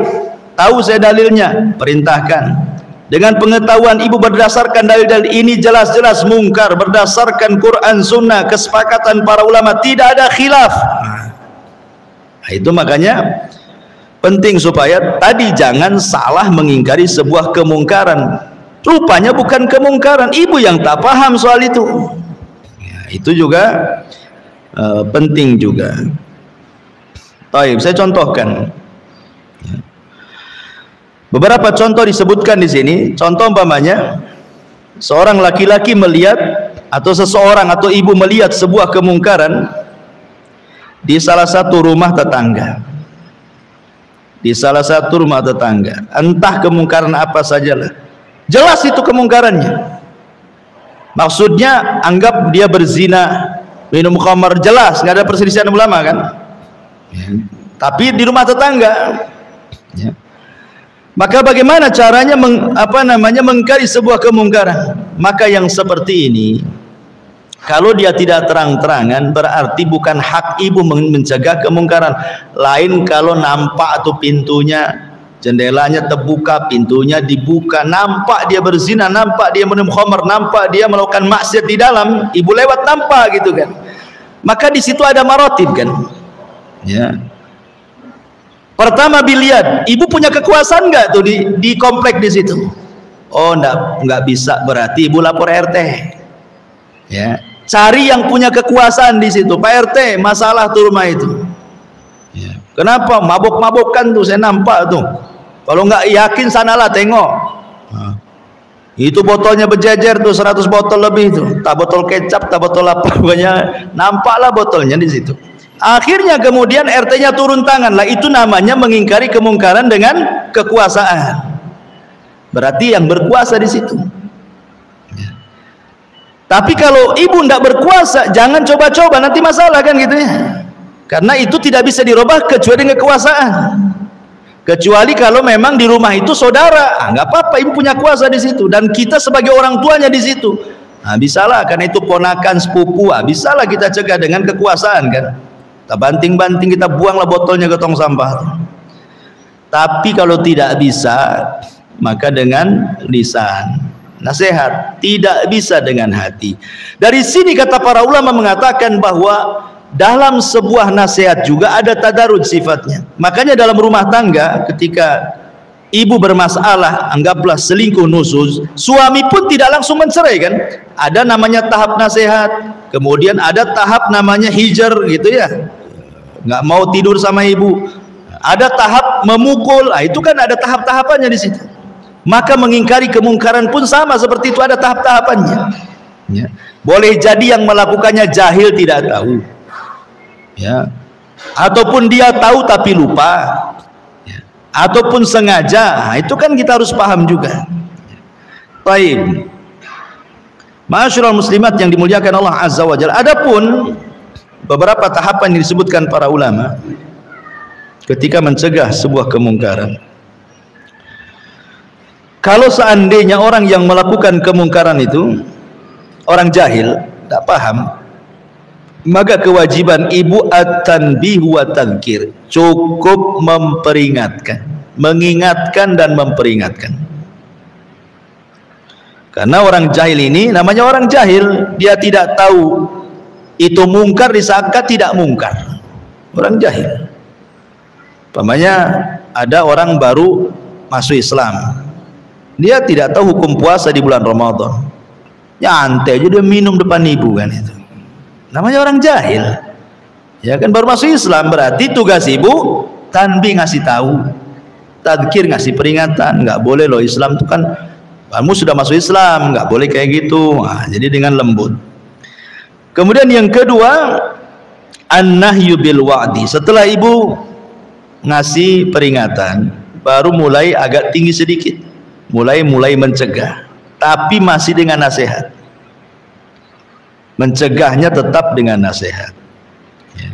tahu saya dalilnya, perintahkan. Dengan pengetahuan ibu berdasarkan dalil-dalil ini jelas-jelas mungkar, berdasarkan Quran Sunnah, kesepakatan para ulama, tidak ada khilaf. Nah, itu makanya penting supaya tadi jangan salah mengingkari sebuah kemungkaran. Rupanya bukan kemungkaran, ibu yang tak paham soal itu. Ya, itu juga penting juga. Baik, saya contohkan. Beberapa contoh disebutkan di sini. Contoh umpamanya, seorang laki-laki melihat, atau seseorang atau ibu melihat sebuah kemungkaran di salah satu rumah tetangga. Di salah satu rumah tetangga, entah kemungkaran apa sajalah, jelas itu kemungkarannya. Maksudnya anggap dia berzina, minum khamar, jelas nggak ada perselisihan ulama kan. Ya. Tapi di rumah tetangga. Ya. Maka bagaimana caranya mengingkari sebuah kemungkaran? Maka yang seperti ini, kalau dia tidak terang-terangan, berarti bukan hak ibu mencegah kemungkaran. Lain kalau nampak atau pintunya, jendelanya terbuka, pintunya dibuka, nampak dia berzina, nampak dia minum khamar, nampak dia melakukan maksiat di dalam, ibu lewat nampak gitu kan. Maka di situ ada maratib kan. Ya. Pertama dilihat, ibu punya kekuasaan nggak tuh di komplek di situ? Oh, nggak bisa, berarti ibu lapor RT. Ya, cari yang punya kekuasaan di situ. Pak RT, masalah tuh rumah itu. Ya. Kenapa? Mabok-mabokan tuh, saya nampak tuh. Kalau nggak yakin, sanalah tengok. Nah, itu botolnya berjejer tuh, 100 botol lebih tuh. Tak botol kecap, tak botol apa, pokoknya nampaklah botolnya di situ. Akhirnya kemudian RT-nya turun tangan. Lah itu namanya mengingkari kemungkaran dengan kekuasaan. Berarti yang berkuasa di situ. Ya. Tapi kalau ibu tidak berkuasa, jangan coba-coba, nanti masalah kan gitu ya. Karena itu tidak bisa dirubah kecuali dengan kekuasaan. Kecuali kalau memang di rumah itu saudara, nggak apa-apa, ibu punya kuasa di situ dan kita sebagai orang tuanya di situ. Nah, bisalah, karena itu ponakan sepupu, bisalah kita cegah dengan kekuasaan kan. Kita banting-banting, kita buanglah botolnya ke tong sampah. Tapi kalau tidak bisa, maka dengan lisan, nasihat. Tidak bisa dengan hati. Dari sini kata para ulama mengatakan bahwa dalam sebuah nasihat juga ada tadarruj sifatnya. Makanya dalam rumah tangga ketika ibu bermasalah, anggaplah selingkuh nusuz, suami pun tidak langsung mencerai kan. Ada namanya tahap nasihat, kemudian ada tahap namanya hijar gitu ya, nggak mau tidur sama ibu. Ada tahap memukul, itu kan ada tahap-tahapannya di situ. Maka mengingkari kemungkaran pun sama seperti itu, ada tahap-tahapannya ya. Boleh jadi yang melakukannya jahil, tidak tahu ya, ataupun dia tahu tapi lupa ya, ataupun sengaja. Itu kan kita harus paham juga. Baik, ma'asyiral muslimat yang dimuliakan Allah Azza wa Jalla, adapun beberapa tahapan yang disebutkan para ulama ketika mencegah sebuah kemungkaran. Kalau seandainya orang yang melakukan kemungkaran itu orang jahil, tidak paham, maka kewajiban ibu at-tanbih wa tadhkir, cukup memperingatkan, mengingatkan dan memperingatkan. Karena orang jahil ini namanya orang jahil, dia tidak tahu itu mungkar disangka tidak mungkar. Orang jahil. Umpamanya ada orang baru masuk Islam, dia tidak tahu hukum puasa di bulan Ramadan, nyantai aja dia minum depan ibu kan, itu namanya orang jahil ya kan, baru masuk Islam. Berarti tugas ibu tanbih, ngasih tahu, tadzkir, ngasih peringatan, nggak boleh loh, Islam itu kan, kamu sudah masuk Islam, nggak boleh kayak gitu. Nah, jadi dengan lembut. Kemudian yang kedua, an-nahyu bil wa'di. Setelah ibu ngasih peringatan, baru mulai agak tinggi sedikit, mulai mencegah, tapi masih dengan nasihat. Mencegahnya tetap dengan nasihat ya.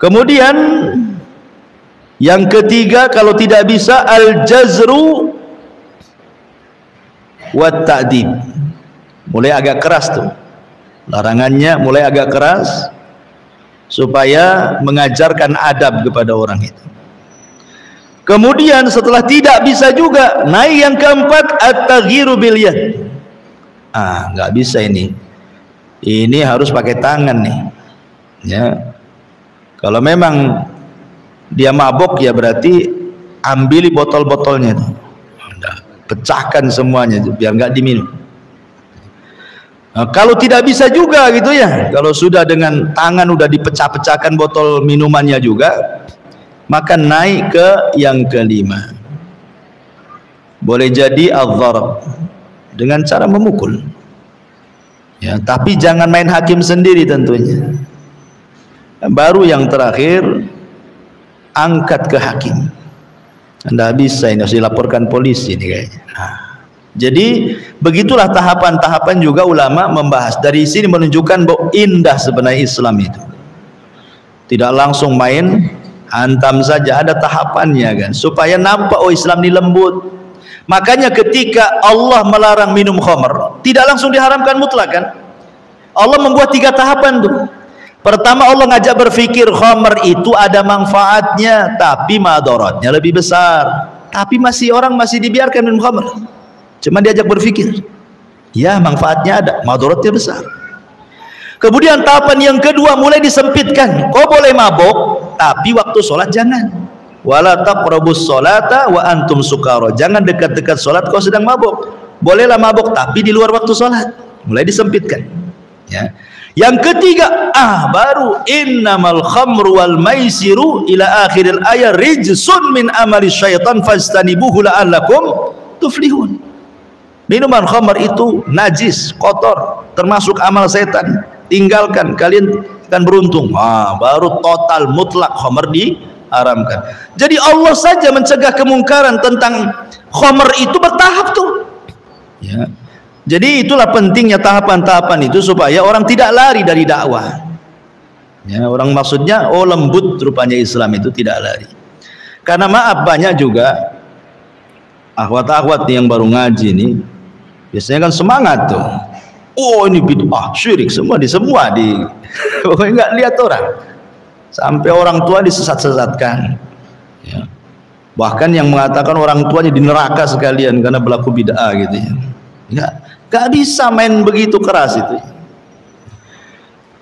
Kemudian yang ketiga, kalau tidak bisa, al-jazru wa ta'dib, mulai agak keras tuh, larangannya mulai agak keras supaya mengajarkan adab kepada orang itu. Kemudian setelah tidak bisa juga, naik yang keempat, at-taghyiru bil yad. Nggak bisa ini harus pakai tangan nih ya. Kalau memang dia mabok ya berarti ambili botol-botolnya itu, pecahkan semuanya biar nggak diminum. Nah, kalau tidak bisa juga gitu ya, kalau sudah dengan tangan udah dipecah-pecahkan botol minumannya juga, maka naik ke yang kelima. Boleh jadi al-dharab, dengan cara memukul ya, tapi jangan main hakim sendiri tentunya. Baru yang terakhir, angkat ke hakim. Anda bisa, ini harus dilaporkan polisi ini kayaknya. Jadi begitulah tahapan-tahapan juga ulama membahas. Dari sini menunjukkan bahwa indah sebenarnya Islam itu. Tidak langsung main hantam saja, ada tahapannya kan, supaya nampak oh Islam ini lembut. Makanya ketika Allah melarang minum khamr, tidak langsung diharamkan mutlak kan. Allah membuat 3 tahapan tuh. Pertama, Allah ngajak berpikir khamr itu ada manfaatnya, tapi madaratnya lebih besar. Tapi orang masih dibiarkan minum khamr. Cuma diajak berpikir, ya manfaatnya ada, madaratnya besar. Kemudian tahapan yang kedua mulai disempitkan. Kau boleh mabok, tapi waktu sholat jangan. Wala taqrabus sholata wa antum sukara. Jangan dekat-dekat sholat kau sedang mabok. Bolehlah mabok, tapi di luar waktu sholat. Mulai disempitkan. Ya. Yang ketiga, baru innamal khamru wal maisiru ila akhiril ayat rijsun min amali syaitan fastanibuhu la'allakum tuflihun. Minuman khamr itu najis, kotor, termasuk amal setan. Tinggalkan, kalian akan beruntung. Baru total mutlak khamr diharamkan. Jadi Allah saja mencegah kemungkaran tentang khamr itu bertahap tuh. Ya. Jadi itulah pentingnya tahapan-tahapan itu supaya orang tidak lari dari dakwah. Ya, orang maksudnya lembut rupanya Islam itu tidak lari. Karena maaf banyak juga akhwat-akhwat yang baru ngaji ini biasanya kan semangat tuh. Oh ini bid'ah, syirik, semua pokoknya nggak lihat orang. Sampai orang tua disesat-sesatkan. Ya. Bahkan yang mengatakan orang tuanya di neraka sekalian karena berlaku bid'ah gitu ya. Nggak bisa main begitu keras itu.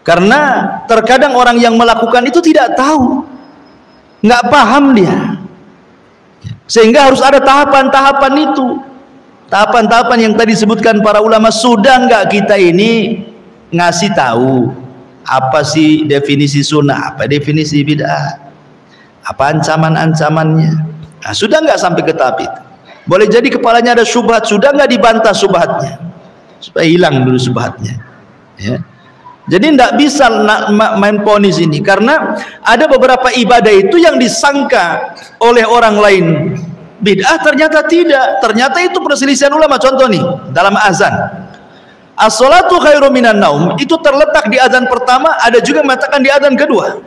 Karena terkadang orang yang melakukan itu tidak tahu, nggak paham dia, sehingga harus ada tahapan-tahapan itu. Tahapan-tahapan yang tadi disebutkan para ulama. Sudah nggak kita ini ngasih tahu apa sih definisi sunnah, apa definisi bid'ah, apa ancaman-ancamannya? Nah, sudah nggak sampai ke tahap itu. Boleh jadi kepalanya ada syubhat, sudah nggak dibantah syubhatnya, supaya hilang dulu syubhatnya. Ya. Jadi tidak bisa main ponis ini, karena ada beberapa ibadah itu yang disangka oleh orang lain bid'ah, ternyata tidak. Ternyata itu perselisihan ulama. Contoh nih, dalam azan, as-salatu khairum minan naum, itu terletak di azan pertama, ada juga mengatakan di azan kedua.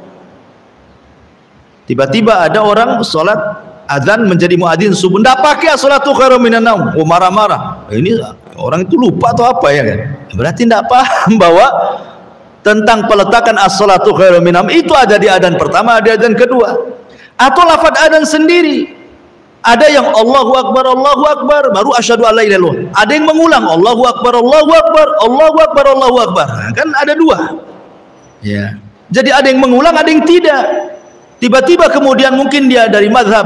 Tiba-tiba ada orang sholat azan menjadi muadzin subuh, tidak pakai as-salatu khairum minan naum, oh marah-marah. Ini orang itu lupa atau apa ya kan? Berarti tidak paham bahwa tentang peletakan as-salatu khairum minan naum itu ada di azan pertama, ada di azan kedua. Atau lafaz azan sendiri, ada yang Allahu Akbar, baru asyhadu alla ilaha illallah. Ada yang mengulang Allahu Akbar, Allahu Akbar, Allahu Akbar, Allahu Akbar. Nah, kan ada dua. Ya. Jadi ada yang mengulang, ada yang tidak. Tiba-tiba kemudian mungkin dia dari mazhab,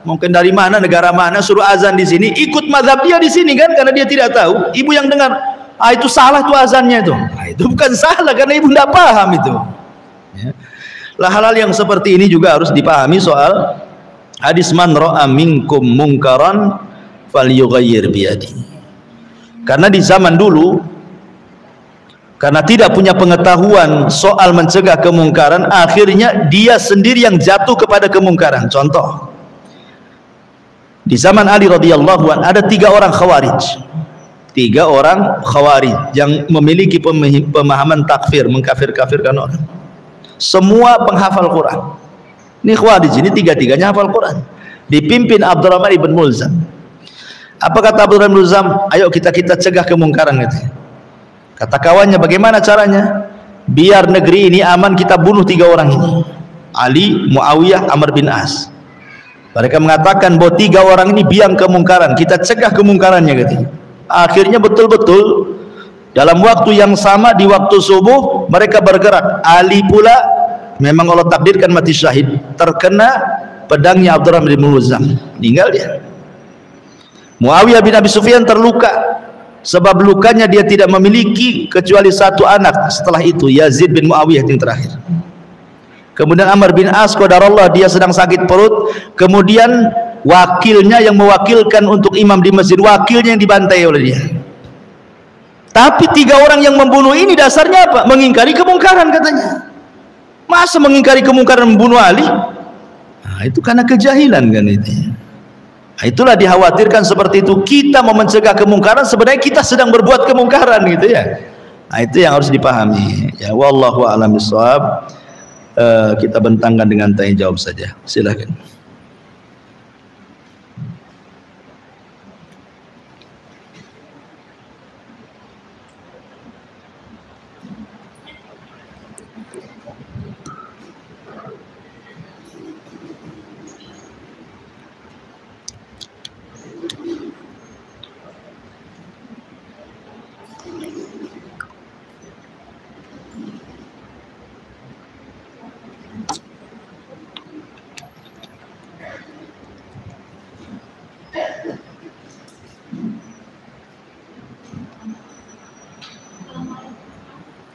mungkin dari mana, negara mana, suruh azan di sini, ikut mazhab dia di sini kan, karena dia tidak tahu. Ibu yang dengar, itu salah tuh azannya itu. Nah, itu bukan salah karena ibu tidak paham itu. Ya. Lah hal-hal yang seperti ini juga harus dipahami soal hadis man ra'a minkum mungkaran falyughayyir biyadi. Karena di zaman dulu, karena tidak punya pengetahuan soal mencegah kemungkaran, akhirnya dia sendiri yang jatuh kepada kemungkaran. Contoh, di zaman Ali radhiyallahu anhu ada 3 orang khawarij. 3 orang khawarij yang memiliki pemahaman takfir, mengkafir-kafirkan orang. Semua penghafal Quran. Ini khawarij ini 3-3-nya hafal Quran, dipimpin Abdurrahman ibn Mulzam. Apa kata Abdurrahman ibn Mulzam? Ayo kita cegah kemungkaran gitu. Kata kawannya, bagaimana caranya? Biar negeri ini aman, kita bunuh 3 orang ini, Ali, Muawiyah, Amr bin As. Mereka mengatakan bahwa 3 orang ini biang kemungkaran, kita cegah kemungkarannya gitu. Akhirnya betul-betul dalam waktu yang sama, di waktu subuh mereka bergerak. Ali pula memang Allah takdirkan mati syahid, terkena pedangnya Abdurrahman bin Mulzam, meninggal dia. Muawiyah bin Abi Sufyan terluka, sebab lukanya dia tidak memiliki kecuali 1 anak setelah itu, Yazid bin Muawiyah yang terakhir. Kemudian Amr bin As qadarullah, dia sedang sakit perut, kemudian wakilnya yang mewakilkan untuk imam di masjid, wakilnya yang dibantai oleh dia. Tapi 3 orang yang membunuh ini dasarnya apa? Mengingkari kemungkaran katanya. Masa mengingkari kemungkaran membunuh Ali? Nah, itu karena kejahilan kan itu. Nah, itulah dikhawatirkan seperti itu. Kita mau mencegah kemungkaran, sebenarnya kita sedang berbuat kemungkaran gitu ya. Nah, itu yang harus dipahami. Ya, wallahu a'lam bishawab. Kita bentangkan dengan tanya jawab saja. Silakan.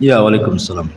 Ya, waalaikumsalam.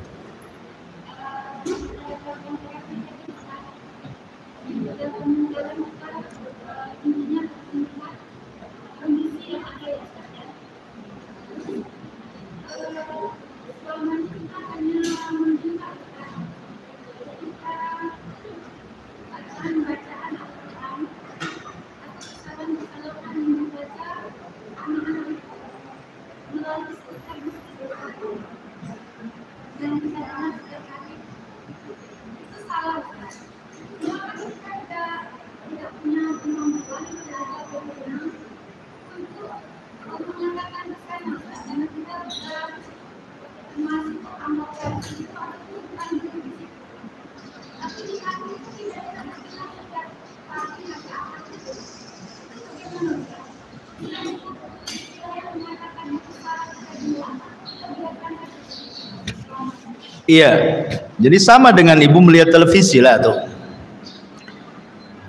Iya, jadi sama dengan ibu melihat televisi lah tuh.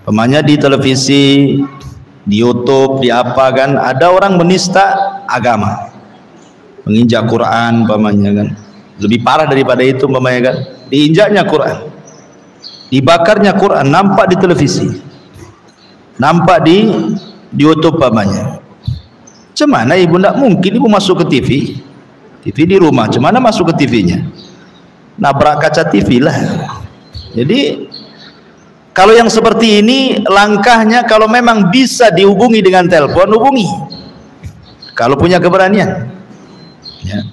Pemanya di televisi, di YouTube, di apa kan, ada orang menista agama, menginjak Quran, pemanya kan. Lebih parah daripada itu, pemanya kan. Diinjaknya Quran, dibakarnya Quran, nampak di televisi, nampak di YouTube, pemanya. Cemana ibu ndak mungkin ibu masuk ke TV di rumah, cemana masuk ke TV-nya? Nabrak kaca TV lah. Jadi kalau yang seperti ini langkahnya, kalau memang bisa dihubungi dengan telepon, hubungi kalau punya keberanian ya.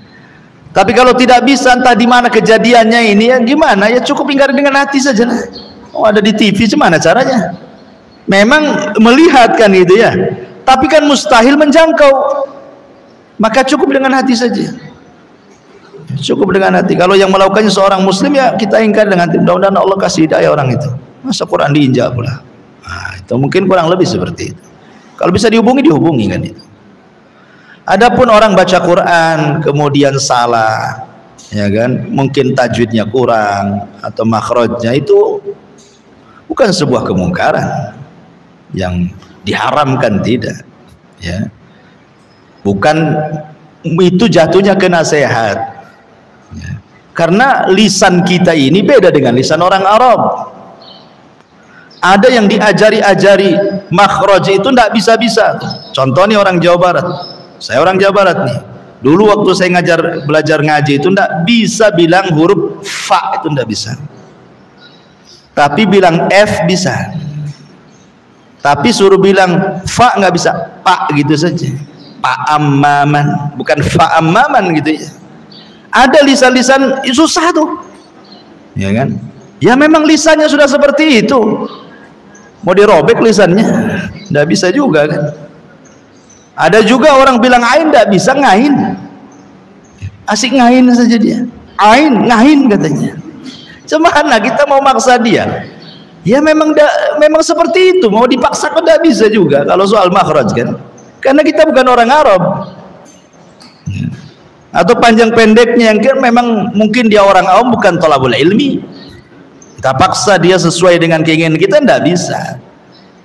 Tapi kalau tidak bisa, entah di mana kejadiannya ini, ya gimana, ya cukup ingkari dengan hati saja lah. Oh, ada di TV, gimana caranya? Memang melihat kan gitu ya, tapi kan mustahil menjangkau, maka cukup dengan hati saja. Cukup dengan hati. Kalau yang melakukannya seorang muslim, ya kita ingkar dengan hati. Mudah-mudahan Allah kasih hidayah orang itu. Masa Quran diinjak pula. Nah, itu mungkin kurang lebih seperti itu. Kalau bisa dihubungi kan itu. Adapun orang baca Quran kemudian salah, ya kan? Mungkin tajwidnya kurang atau makhrajnya, itu bukan sebuah kemungkaran yang diharamkan, tidak. Ya. Bukan itu jatuhnya ke nasihat. Ya. Karena lisan kita ini beda dengan lisan orang Arab. Ada yang diajari makhraj itu tidak bisa-bisa. Contoh nih orang Jawa Barat. Saya orang Jawa Barat nih. Dulu waktu saya belajar ngaji itu tidak bisa bilang huruf fa, itu tidak bisa. Tapi bilang F bisa. Tapi suruh bilang fa nggak bisa, pak gitu saja. Pak ammaman, bukan fa ammaman gitu ya. Ada lisan-lisan susah tuh, ya kan? Ya memang lisannya sudah seperti itu. Mau dirobek lisannya, nggak bisa juga kan? Ada juga orang bilang ain, nggak bisa ngain. Asik ngain saja dia. Ain, ngain katanya. Cemana kita mau maksa dia? Ya memang seperti itu. Mau dipaksa kan nggak bisa juga. Kalau soal makhraj kan, karena kita bukan orang Arab. Atau panjang pendeknya yang memang mungkin dia orang awam, bukan thalabul ilmi, kita paksa dia sesuai dengan keinginan kita, tidak bisa.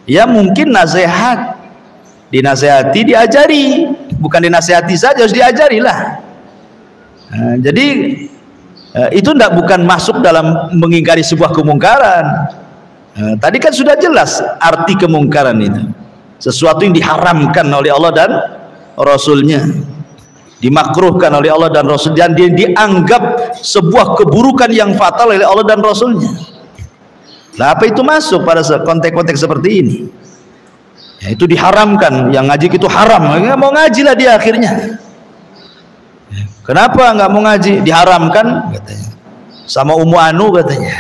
Ya mungkin nasihat, dinasihati, diajari, bukan dinasihati saja, harus diajari lah. Nah, jadi itu bukan masuk dalam mengingkari sebuah kemungkaran. Nah, tadi kan sudah jelas arti kemungkaran itu, sesuatu yang diharamkan oleh Allah dan Rasulnya, dimakruhkan oleh Allah dan Rasul, dan dia dianggap sebuah keburukan yang fatal oleh Allah dan Rasulnya. Nah, apa itu masuk pada konteks-konteks seperti ini? Ya, itu diharamkan, yang ngaji itu haram, nggak mau ngaji lah dia akhirnya. Kenapa nggak mau ngaji? Diharamkan katanya, sama Ummu Anu katanya.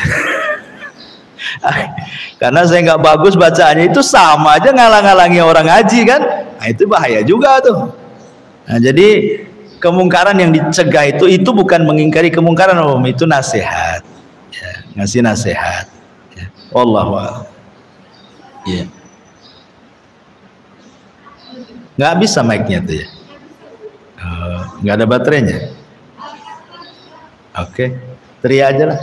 Karena saya nggak bagus bacaannya, itu sama aja ngalang-ngalangi orang ngaji kan? Nah, itu bahaya juga tuh. Nah, jadi kemungkaran yang dicegah itu bukan mengingkari kemungkaran, itu nasihat, ya, ngasih nasihat. Ya. Wallahu a'lam. Ya. Nggak bisa mic-nya tuh ya. Nggak ada baterainya. Oke, teriak aja lah.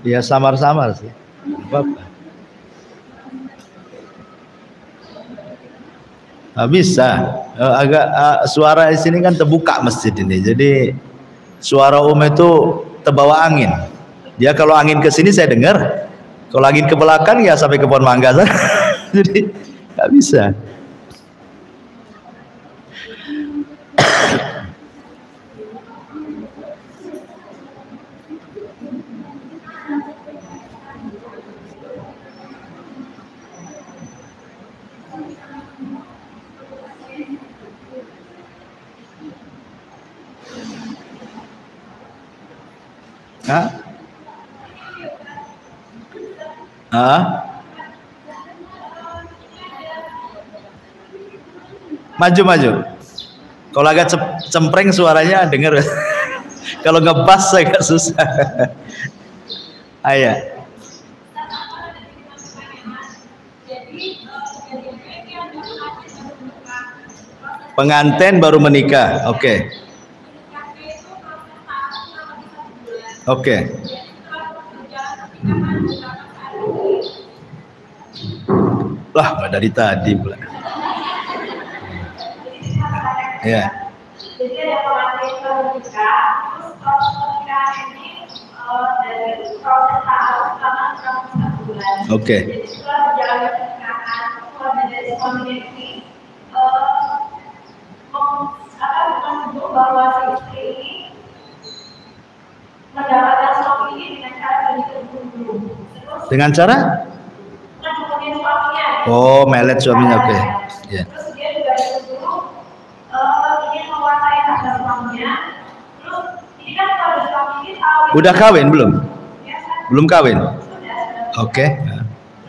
Ya samar-samar sih. Apa-apa. Bisa. Agak suara di sini kan terbuka masjid ini. Jadi suara itu terbawa angin. Dia kalau angin ke sini saya dengar. Kalau angin ke belakang ya sampai ke pohon mangga. Jadi nggak bisa. Hah? Hah? Maju. Kalau agak cempreng suaranya denger. Kalau ngebas agak susah. Ayah. Pengantin baru menikah. Oke. Oke. Lah, nggak dari tadi pula. Ya. Jadi ada pengantin baru menikah, terus proses pernikahan ini dari proses taaruf selama 1 bulan. Oke. Jadi setelah berjalan pernikahan, keluarga dari suaminya ini menunjuk bahwa si istri ini mendapatkan suami ini dengan cara begitu. Dengan cara? Menunjukin suaminya. Oh, melet suaminya, oke. Ya. Terus dia juga disuruh ingin menguasai harta suaminya. Terus ini kan kalau suami ini tahu. Udah kawin belum? Ya, kan? Belum kawin. Sudah. Oke.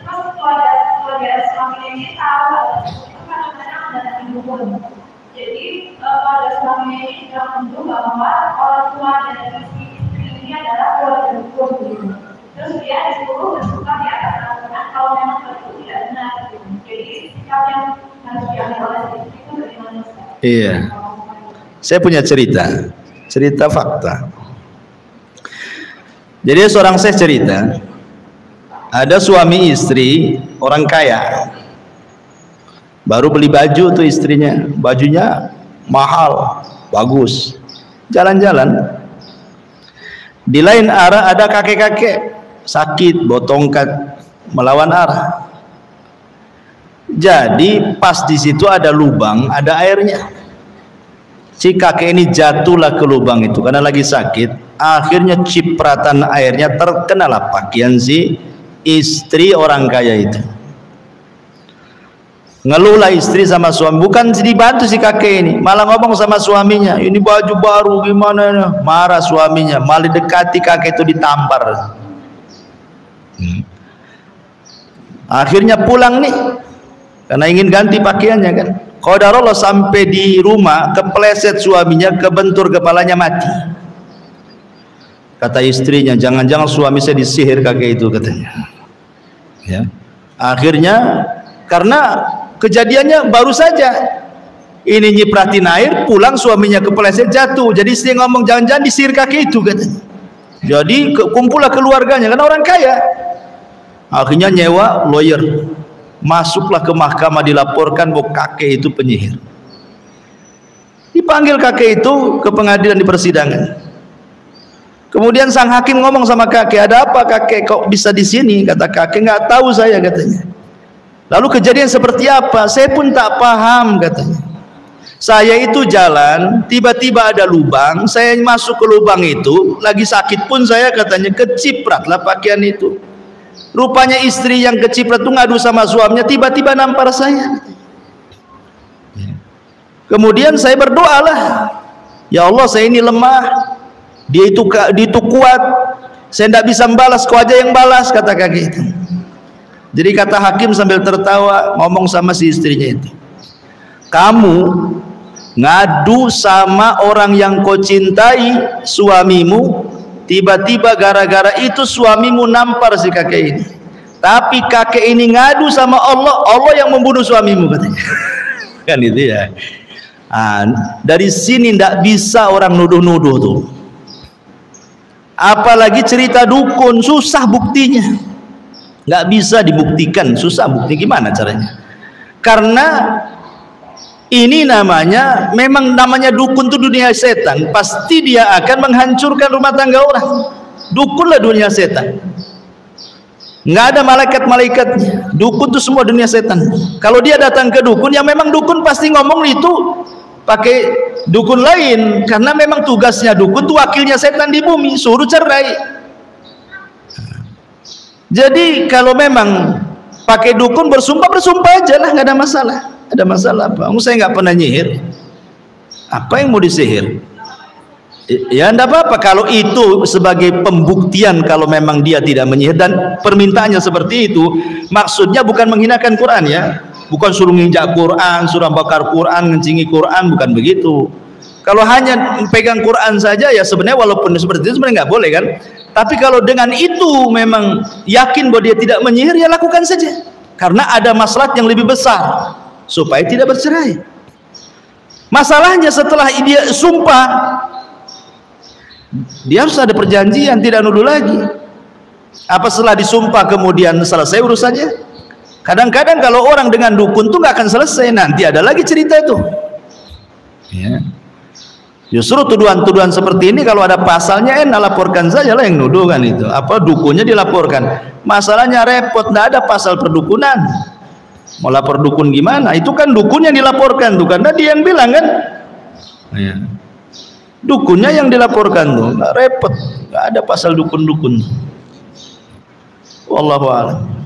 Terus keluarga suaminya ini tahu itu kadang-kadang ada dukun. Jadi keluarga suaminya ini sudah menunjuk bahwa orang tua dari si istri ini adalah keluarga dukun gitu. Terus dia disuruh bersuka di atas aturan kalau memang itu tidak benar gitu. Jadi sikap yang harus diambil oleh istri itu bagaimana? Iya. Saya punya cerita fakta. Jadi seorang saya cerita, ada suami istri orang kaya, baru beli baju tuh istrinya, bajunya mahal, bagus, jalan-jalan. Di lain arah ada kakek-kakek sakit, bawa tongkat melawan arah. Jadi pas di situ ada lubang, ada airnya. Si kakek ini jatuhlah ke lubang itu karena lagi sakit. Akhirnya cipratan airnya terkenalah pakaian si istri orang kaya itu. Ngeluhlah istri sama suami, bukan dibantu si kakek ini, malah ngomong sama suaminya, ini baju baru gimana? Marah suaminya, malah dekati kakek itu ditampar. Akhirnya pulang nih, karena ingin ganti pakaiannya kan. Qadarullah sampai di rumah kepleset suaminya, kebentur kepalanya, mati. Kata istrinya, jangan-jangan suami saya disihir kakek itu katanya. Ya. Akhirnya karena kejadiannya baru saja, ini nyipratin air, pulang suaminya kepleset jatuh. Jadi istri ngomong jangan-jangan disihir kakek itu katanya. Jadi kumpullah keluarganya karena orang kaya. Akhirnya nyewa lawyer, masuklah ke mahkamah, dilaporkan bahwa kakek itu penyihir. Dipanggil kakek itu ke pengadilan di persidangan. Kemudian sang hakim ngomong sama kakek, ada apa kakek kok bisa di sini? Kata kakek, nggak tahu saya katanya. Lalu kejadian seperti apa? Saya pun tak paham katanya. Saya itu jalan, tiba-tiba ada lubang, saya masuk ke lubang itu, lagi sakit pun saya katanya kecipratlah pakaian itu. Rupanya istri yang keciprat itu ngadu sama suaminya, tiba-tiba nampar saya. Kemudian saya berdoalah, ya Allah saya ini lemah, dia itu kuat, saya tidak bisa membalas, kau aja yang balas, kata kakek itu. Jadi kata hakim sambil tertawa ngomong sama si istrinya itu, kamu ngadu sama orang yang kau cintai, suamimu, tiba-tiba gara-gara itu suamimu nampar si kakek ini. Tapi kakek ini ngadu sama Allah, Allah yang membunuh suamimu katanya. Kan itu ya. Dari sini tidak bisa orang nuduh-nuduh tuh. Apalagi cerita dukun, susah buktinya. Nggak bisa dibuktikan, susah bukti, gimana caranya? Karena ini memang namanya dukun itu dunia setan, pasti dia akan menghancurkan rumah tangga orang. Dukunlah dunia setan, nggak ada malaikat-malaikatnya. Dukun itu semua dunia setan. Kalau dia datang ke dukun, yang memang dukun pasti ngomong itu pakai dukun lain, karena memang tugasnya dukun itu wakilnya setan di bumi, suruh cerai. Jadi kalau memang pakai dukun, bersumpah aja lah, nggak ada masalah. Ada masalah apa? Saya nggak pernah nyihir. Apa yang mau disihir? Ya enggak apa-apa kalau itu sebagai pembuktian kalau memang dia tidak menyihir dan permintaannya seperti itu. Maksudnya bukan menghinakan Quran ya, bukan suruh nginjak Quran, suruh bakar Quran, ngencingi Quran, bukan begitu. Kalau hanya pegang Quran saja ya sebenarnya walaupun seperti itu sebenarnya nggak boleh kan. Tapi kalau dengan itu memang yakin bahwa dia tidak menyihir, ya lakukan saja. Karena ada maslahat yang lebih besar supaya tidak bercerai. Masalahnya setelah dia sumpah, dia harus ada perjanjian, tidak nuduh lagi. Apa setelah disumpah kemudian selesai urusannya? Kadang-kadang kalau orang dengan dukun tuh nggak akan selesai, nanti ada lagi cerita itu. Ya. Justru tuduhan-tuduhan seperti ini kalau ada pasalnya, laporkan saja lah yang nuduh kan itu. Apa dukunnya dilaporkan. Masalahnya repot, nggak ada pasal perdukunan. Mau lapor dukun gimana? Itu kan dukun yang dilaporkan tuh, karena dia yang bilang kan. Ya. Dukunnya yang dilaporkan tuh, nggak repot, nggak ada pasal dukun-dukun. Wallahu a'lam.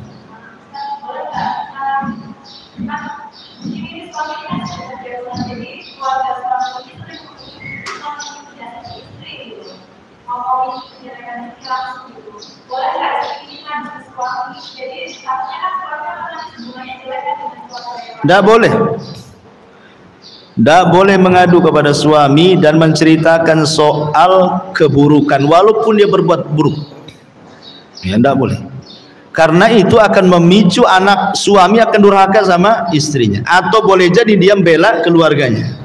Tidak boleh. Tidak boleh mengadu kepada suami dan menceritakan soal keburukan walaupun dia berbuat buruk. Ya tidak boleh. Karena itu akan memicu anak suami akan durhaka sama istrinya, atau boleh jadi dia membela keluarganya.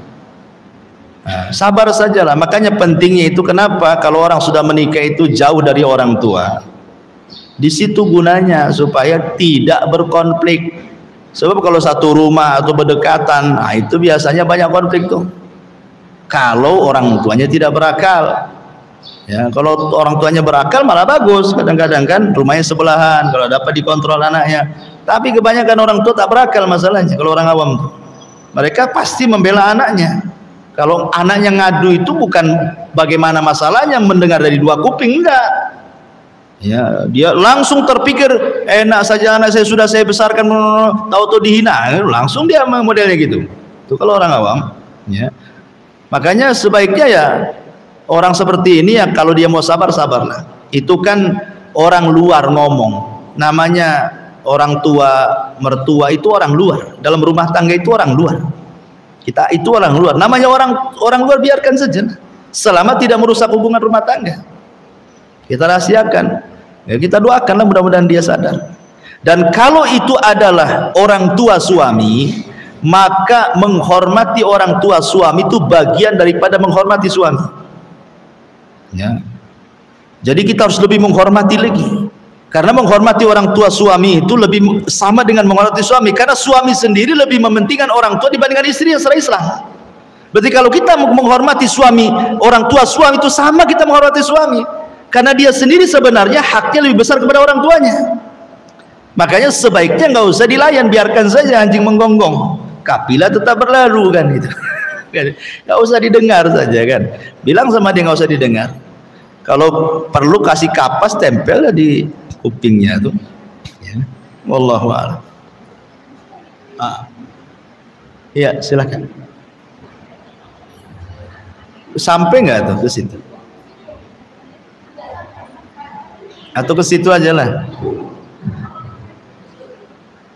Nah, sabar sajalah. Makanya pentingnya itu kenapa kalau orang sudah menikah itu jauh dari orang tua. Di situ gunanya supaya tidak berkonflik. Sebab kalau satu rumah atau berdekatan, nah itu biasanya banyak konflik tuh. Kalau orang tuanya tidak berakal. Ya, kalau orang tuanya berakal malah bagus. Kadang-kadang kan rumahnya sebelahan, kalau dapat dikontrol anaknya. Tapi kebanyakan orang tua tak berakal masalahnya. Kalau orang awam tuh, mereka pasti membela anaknya. Kalau anaknya ngadu itu bukan bagaimana masalahnya mendengar dari dua kuping, enggak. Ya, dia langsung terpikir enak saja anak saya sudah saya besarkan, tahu-tahu dihina, langsung dia modelnya gitu. Itu kalau orang awam, ya. Makanya sebaiknya ya orang seperti ini ya kalau dia mau sabar, sabarlah. Itu kan orang luar ngomong. Namanya orang tua, mertua itu orang luar. Dalam rumah tangga itu orang luar. Kita itu orang luar. Namanya orang luar biarkan saja. Selama tidak merusak hubungan rumah tangga. Kita rahasiakan, ya kita doakanlah mudah-mudahan dia sadar. Dan kalau itu adalah orang tua suami, maka menghormati orang tua suami itu bagian daripada menghormati suami. Ya. Jadi kita harus lebih menghormati lagi. Karena menghormati orang tua suami itu lebih sama dengan menghormati suami. Karena suami sendiri lebih mementingkan orang tua dibandingkan istri yang secara Islam. Berarti kalau kita menghormati suami, orang tua suami itu sama kita menghormati suami. Karena dia sendiri sebenarnya haknya lebih besar kepada orang tuanya. Makanya sebaiknya nggak usah dilayan, biarkan saja anjing menggonggong. Kapilah tetap berlalu kan gitu. Nggak usah didengar saja kan. Bilang sama dia nggak usah didengar. Kalau perlu kasih kapas tempel di kupingnya tuh. Ya. Wallahu a'lam. Iya silakan. Sampai nggak tuh ke situ? Atau ke situ aja lah.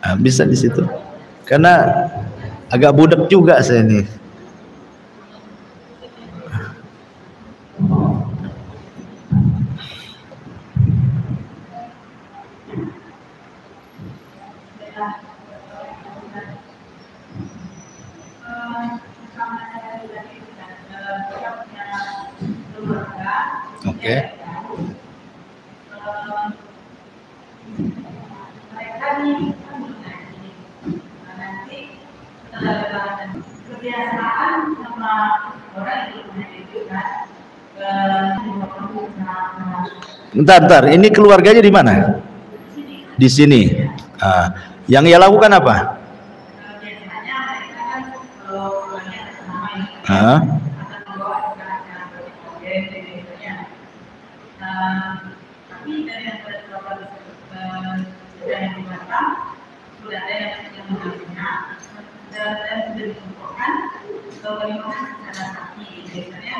Nah, bisa di situ. Karena agak budak juga saya nih. Oke. Kebiasaan sama orang itu kan Bentar, ini keluarganya di mana? Di sini. Yang ia lakukan apa? biasanya mereka kan kalau orangnya sama ini Ah. akan membawa acara-acara biasanya. Tapi dari yang yang di Batam sudah ada yang mengajukan dan sudah ditentukan bagaimana secara saksi biasanya.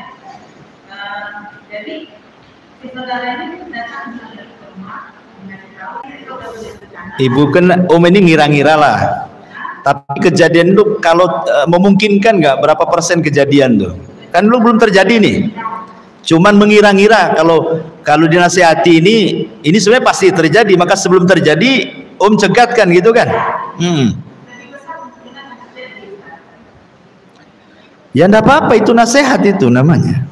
Jadi si saudara ini datang ke rumah dengan tahu itu Ibu kan Om ini ngira-ngira lah. Tapi kejadian itu kalau memungkinkan nggak berapa persen kejadian tuh? Kan lu belum terjadi nih. Cuman mengira-ngira kalau dinasihati ini sebenarnya pasti terjadi, maka sebelum terjadi Om cegatkan gitu kan. Ya enggak apa-apa, itu nasihat itu namanya.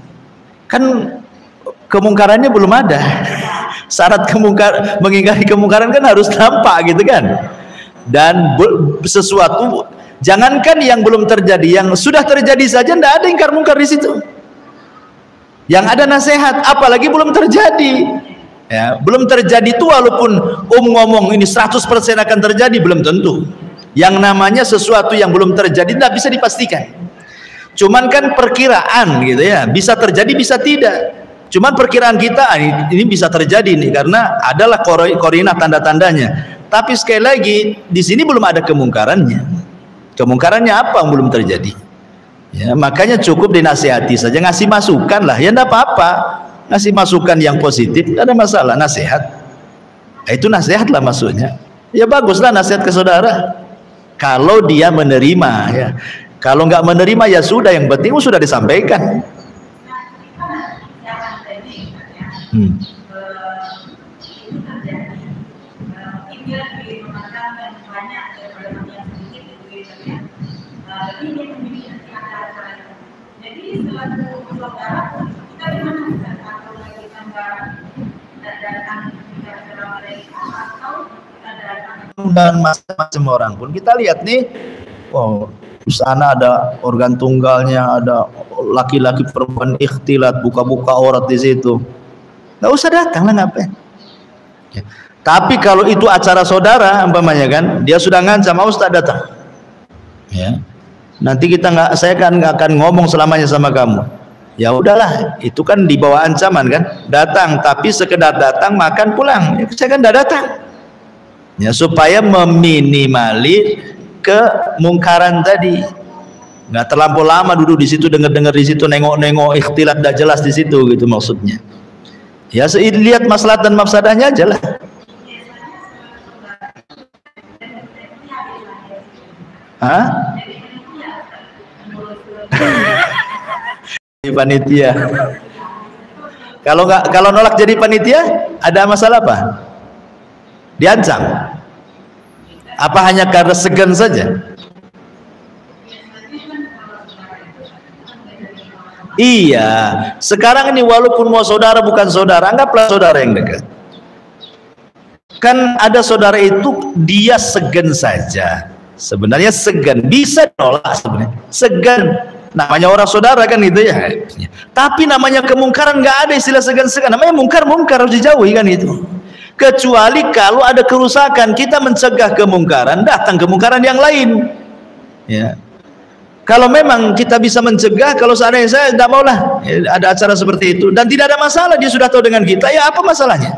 Kan kemungkarannya belum ada. Syarat mengingkari kemungkaran kan harus nampak gitu kan. Dan sesuatu, jangankan yang belum terjadi, yang sudah terjadi saja tidak ada ingkar mungkar di situ. Yang ada nasihat, apalagi belum terjadi. Ya, belum terjadi itu walaupun ngomong ini 100% akan terjadi, belum tentu. Yang namanya sesuatu yang belum terjadi tidak bisa dipastikan. Cuman kan perkiraan gitu ya, bisa terjadi bisa tidak. Cuman perkiraan kita ini bisa terjadi nih karena adalah korinah tanda-tandanya. Tapi sekali lagi di sini belum ada kemungkarannya. Kemungkarannya apa yang belum terjadi? Ya, makanya cukup dinasihati saja, ngasih masukan lah. Ya enggak apa-apa. Ngasih masukan yang positif, tidak ada masalah, nasihat. Nah, itu nasihat lah maksudnya. Ya baguslah nasihat ke saudara. Kalau dia menerima ya. Kalau nggak menerima ya sudah, yang penting sudah disampaikan. Dan macam-macam orang pun kita lihat nih, di sana ada organ tunggalnya, ada laki-laki perempuan ikhtilat, buka-buka aurat di situ. Nggak usah datang lah, ngapain? Ya. Tapi kalau itu acara saudara, umpamanya kan, dia sudah ngancam, mau Ustaz datang. Ya. Nanti saya nggak akan ngomong selamanya sama kamu. Ya udahlah, itu kan di bawah ancaman kan, datang, tapi sekedar datang, makan, pulang. Ya, saya kan nggak datang. Ya, supaya meminimalir kemungkaran tadi. Nggak terlampau lama duduk di situ, dengar-dengar di situ, nengok-nengok, ikhtilat tidak jelas di situ, gitu maksudnya. Ya, lihat maslahat dan mafsadahnya aja lah. Hah? Panitia. Kalau nolak jadi panitia, ada masalah apa? Diancam? Apa hanya karena segan saja? Iya, sekarang ini walaupun mau saudara bukan saudara, anggaplah saudara yang dekat. Kan ada saudara itu dia segan saja. Sebenarnya segan, bisa nolak sebenarnya. Segan, namanya orang saudara kan gitu ya. Tapi namanya kemungkaran nggak ada istilah segan-segan. Namanya mungkar harus dijauhi kan itu. Kecuali kalau ada kerusakan, kita mencegah kemungkaran, datang kemungkaran yang lain. Ya. Kalau memang kita bisa mencegah, kalau seandainya saya tidak maulah ada acara seperti itu dan tidak ada masalah, dia sudah tahu dengan kita, ya apa masalahnya?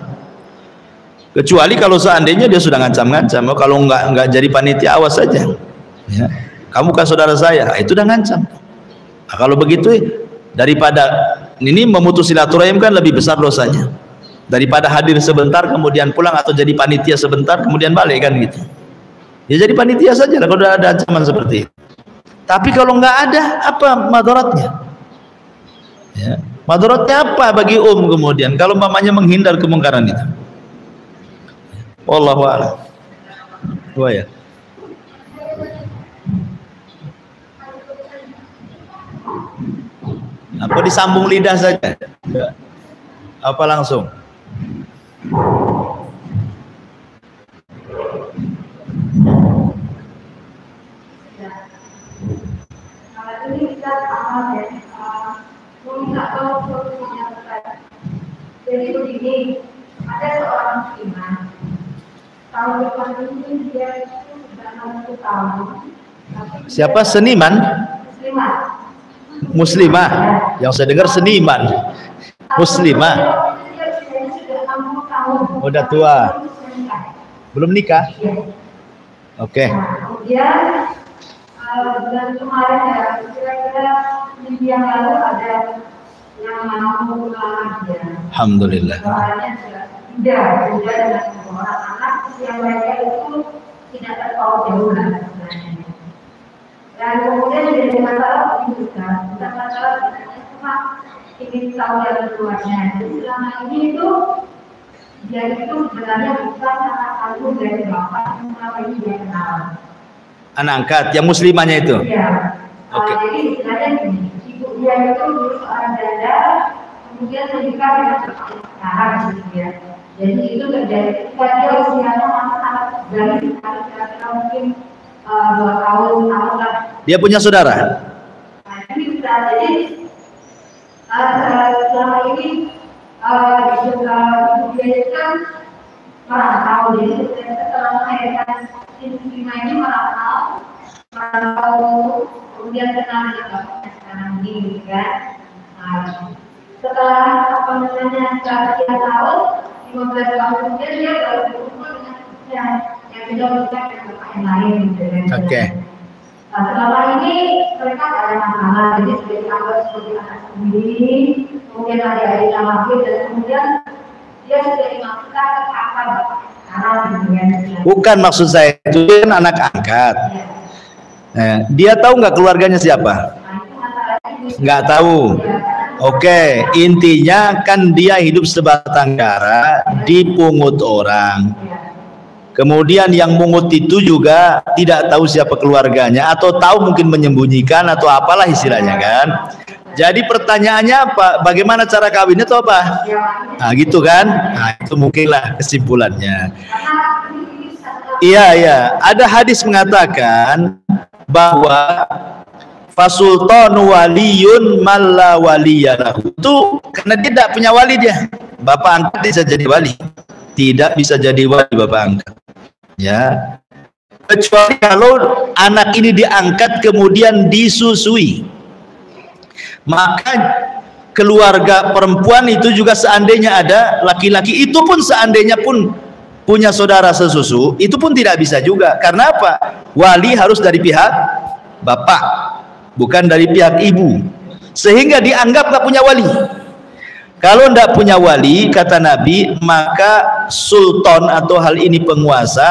Kecuali kalau seandainya dia sudah ngancam-ngancam, kalau nggak jadi panitia awas saja. Ya. Kamu kan saudara saya, itu udah ngancam. Nah, kalau begitu daripada ini memutus silaturahim kan lebih besar dosanya daripada hadir sebentar kemudian pulang atau jadi panitia sebentar kemudian balik kan gitu. Ya jadi panitia saja lah kalau ada ancaman seperti itu. Tapi kalau nggak ada, apa madaratnya? Ya. Madaratnya apa bagi kemudian kalau mamanya menghindar kemungkaran itu? Wallahu a'lam. Ya. Apa disambung lidah saja? Ya. Apa langsung? Ini kita amal ya, minta tahu solusinya terkait. Jadi begini, ada seorang muslimah, tahun depan ini dia itu sudah 60 tahun. Siapa seniman? Muslimah. Yang saya dengar seniman. Muslimah. Udah tua. Belum nikah? Oke. Kemudian bulan kemarin ya, kira-kira minggu yang lalu ada yang mau melamar dia. Alhamdulillah. Soalnya juga dengan orang anak yang mereka itu tidak terpaut jauh lah sebenarnya. Dan kemudian jadi masalah juga, bukan masalah cuma ingin tahu jalan keluarnya. Jadi selama ini itu dia itu sebenarnya bukan anak kandung dari bapak, selama ini dia kenal. Anak angkat yang muslimahnya itu. Iya. Oke. Jadi sebenarnya gini, ibu dia itu dulu seorang janda, kemudian menikah dengan sekarang gitu ya. Jadi itu terjadi ketika dia usianya masih sangat dari kira-kira mungkin 2 tahun lah. Dia punya saudara? Nah, ini bisa jadi selama ini juga ibu dia itu kan merantau, jadi setelah melahirkan Sima ini merantau, kemudian kenal dengan bapaknya sekarang ini, gitu kan. Nah, setelah apa namanya sekian tahun, 15 tahun kemudian dia baru berkumpul dengan ibunya yang sudah menikah dengan bapak yang lain, gitu kan. Oke. Nah, selama ini mereka tidak ada masalah, jadi sudah dianggap sebagai anak sendiri, kemudian ada adik lahir, dan kemudian dia sudah dimasukkan ke kakak sekarang, gitu kan. Bukan maksud saya itu kan anak angkat. Dia tahu nggak keluarganya siapa? Nggak tahu. Oke, intinya kan dia hidup sebatang kara, dipungut orang. Kemudian yang mungut itu juga tidak tahu siapa keluarganya, atau tahu mungkin menyembunyikan atau apalah istilahnya kan. Jadi pertanyaannya apa? Bagaimana cara kawinnya atau apa? Nah gitu kan? Nah itu mungkinlah kesimpulannya. Iya iya. Ada hadis mengatakan bahwa fasultanu waliyun malla waliyalahu. Itu karena dia tidak punya wali dia. Bapak angkat bisa jadi wali. Tidak bisa jadi wali bapak angkat. Ya. Kecuali kalau anak ini diangkat kemudian disusui. Maka keluarga perempuan itu juga seandainya ada laki-laki, itu pun seandainya pun punya saudara sesusu, itu pun tidak bisa juga. Karena apa? Wali harus dari pihak bapak, bukan dari pihak ibu. Sehingga dianggap gak punya wali. Kalau tidak punya wali, kata Nabi, maka sultan atau hal ini penguasa,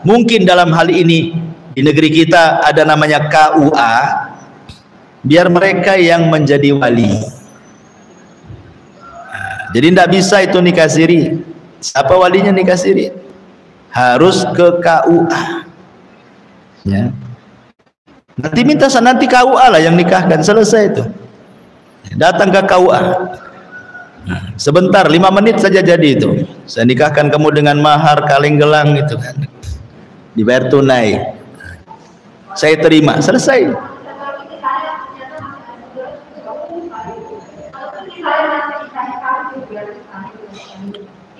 mungkin dalam hal ini di negeri kita ada namanya KUA, biar mereka yang menjadi wali. Jadi tidak bisa itu nikah siri. Siapa walinya nikah siri? Harus ke KUA. Ya. Nanti minta nanti KUA lah yang nikahkan, selesai itu. Datang ke KUA. Sebentar, 5 menit saja jadi itu. Saya nikahkan kamu dengan mahar kaleng gelang itu kan. Dibayar tunai. Saya terima, selesai.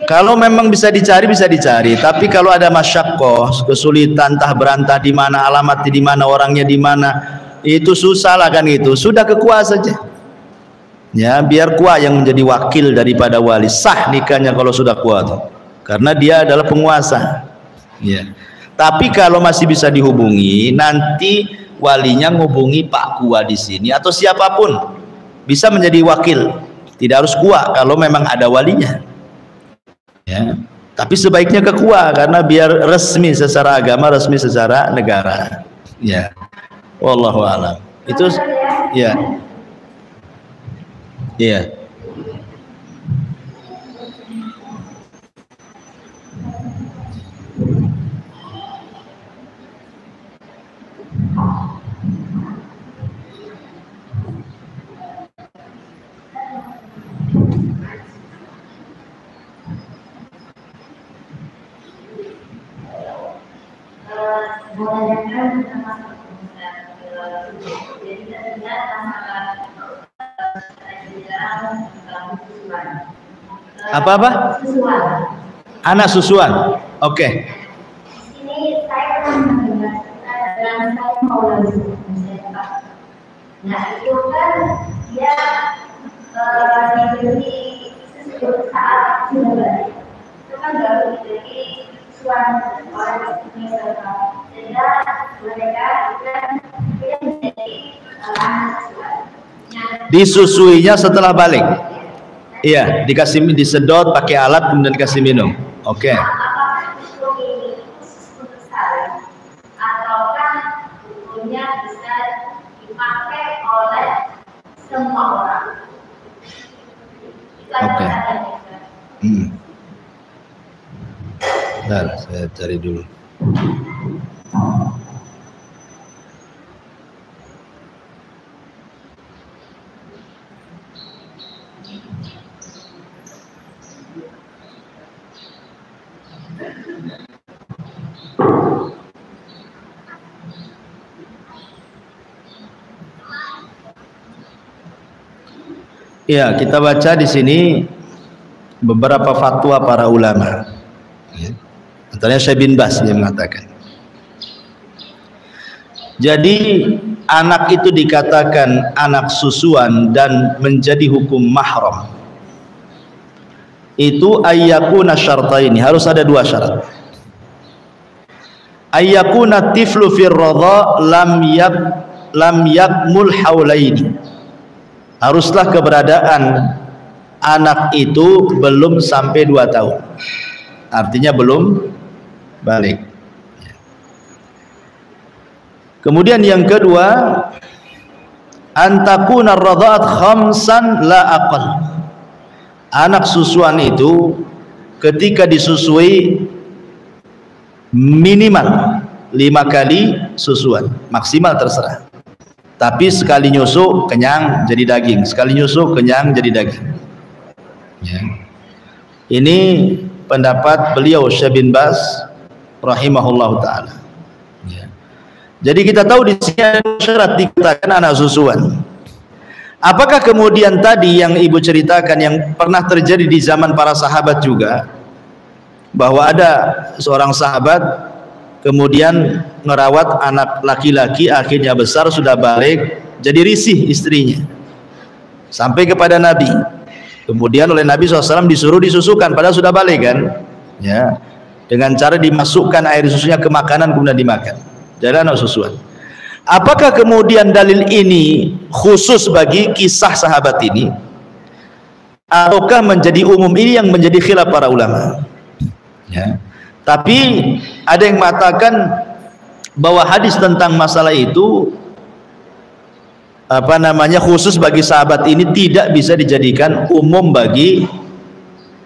Kalau memang bisa dicari, tapi kalau ada masyakoh, kesulitan, entah berantah di mana, alamat di mana, orangnya di mana, itu susah lah kan itu. Sudah ke KUA saja. Ya, biar KUA yang menjadi wakil daripada wali. Sah nikahnya kalau sudah KUA tuh. Karena dia adalah penguasa. Ya. Tapi kalau masih bisa dihubungi, nanti walinya ngubungi Pak KUA di sini atau siapapun bisa menjadi wakil. Tidak harus KUA kalau memang ada walinya. Ya. Tapi sebaiknya ke KUA karena biar resmi secara agama, resmi secara negara. Ya. Wallahu a'lam. Itu ya. Iya. Apa-apa? Susuan. Anak susuan. Oke. Ini saya pernah mendengar dan saya mau lanjut. Nah itu kan dia diberi sesuatu saat sudah balik. Itu kan baru diberi susuan oleh istrinya sehingga mereka menjadi disusuinya setelah balik. Iya, dikasih disedot pakai alat kemudian dikasih minum. Oke. Apakah hukum ini khusus untuk saya ataukah hukumnya bisa dipakai oleh semua orang? Oke. Bentar, saya cari dulu. Ya, kita baca di sini beberapa fatwa para ulama. Antaranya Syekh bin Baz yang mengatakan. Jadi anak itu dikatakan anak susuan dan menjadi hukum mahram. Itu ayyakuna syartaini, harus ada dua syarat. Ayyakuna tiflu fir radha lam yakmul haulaini. Haruslah keberadaan anak itu belum sampai 2 tahun. Artinya belum balik. Kemudian yang kedua, antakuna radha'at khamsan la aqal. Anak susuan itu ketika disusui minimal 5 kali susuan, maksimal terserah. Tapi sekali nyusu kenyang jadi daging, sekali nyusu kenyang jadi daging. Ya. Ini pendapat beliau Syekh bin Baz rahimahullahu taala. Ya. Jadi kita tahu di sini ada syarat dikatakan anak susuan. Apakah kemudian tadi yang ibu ceritakan yang pernah terjadi di zaman para sahabat juga, bahwa ada seorang sahabat kemudian merawat anak laki-laki, akhirnya besar sudah balik, jadi risih istrinya sampai kepada Nabi. Kemudian oleh Nabi SAW disuruh disusukan padahal sudah balik kan, ya, dengan cara dimasukkan air susunya ke makanan kemudian dimakan. Jadi anak susuan. Apakah kemudian dalil ini khusus bagi kisah sahabat ini ataukah menjadi umum? Ini yang menjadi khilaf para ulama, ya. Tapi ada yang mengatakan bahwa hadis tentang masalah itu khusus bagi sahabat ini, tidak bisa dijadikan umum bagi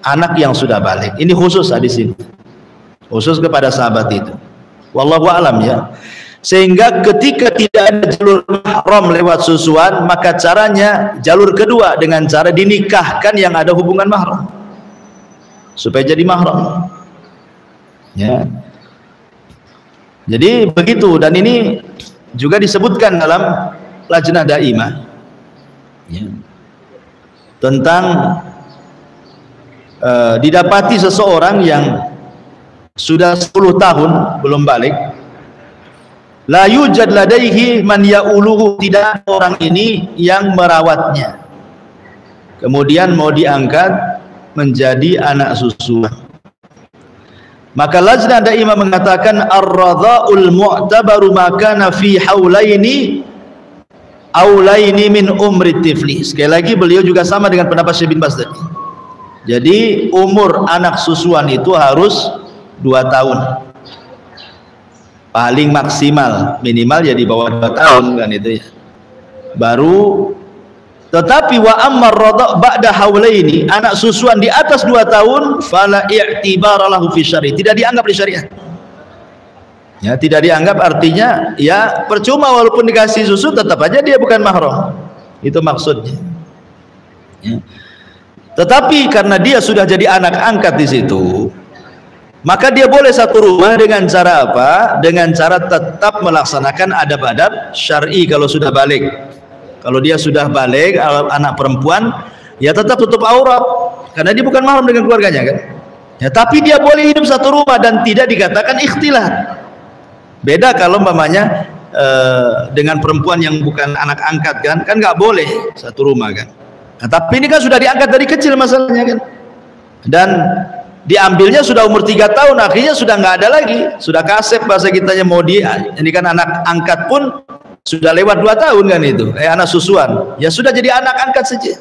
anak yang sudah balik. Ini khusus hadis ini, khusus kepada sahabat itu. Wallahu a'lam, ya. Sehingga ketika tidak ada jalur mahram lewat susuan, maka caranya jalur kedua dengan cara dinikahkan yang ada hubungan mahram supaya jadi mahram. Ya. Jadi begitu, dan ini juga disebutkan dalam Lajnah Daimah, ya, tentang didapati seseorang yang sudah 10 tahun belum balik, la yujad ladaihi man ya'uluhu, tidak ada orang ini yang merawatnya, kemudian mau diangkat menjadi anak susuan. Maka Lajnah Daimah mengatakan ar-radha'ul mu'tabaru makana fi haulaini aulaini min umri tifli. Sekali lagi beliau juga sama dengan pendapat Syekh bin Baz tadi. Jadi umur anak susuan itu harus 2 tahun. Paling maksimal, minimal ya di bawah 2 tahun kan itu ya. Baru. Tetapi wa ammar radha' ba'da haulaini, anak susuan di atas 2 tahun, fala i'tibara lahu fi syari', tidak dianggap di syariat. Ya, tidak dianggap, artinya ya percuma walaupun dikasih susu tetap aja dia bukan mahram. Itu maksudnya. Ya. Tetapi karena dia sudah jadi anak angkat di situ, maka dia boleh satu rumah dengan cara apa? Dengan cara tetap melaksanakan adab-adab syar'i kalau sudah balik. Kalau dia sudah balik, anak perempuan, ya tetap tutup aurat karena dia bukan mahram dengan keluarganya kan. Ya, tapi dia boleh hidup satu rumah dan tidak dikatakan ikhtilat. Beda kalau umpamanya dengan perempuan yang bukan anak angkat kan nggak boleh satu rumah kan. Nah, tapi ini kan sudah diangkat dari kecil masalahnya kan. Dan Diambilnya sudah umur 3 tahun, akhirnya sudah nggak ada lagi, sudah kasep bahasa kitanya, mau ini kan anak angkat pun sudah lewat 2 tahun kan itu, anak susuan, ya sudah jadi anak angkat saja.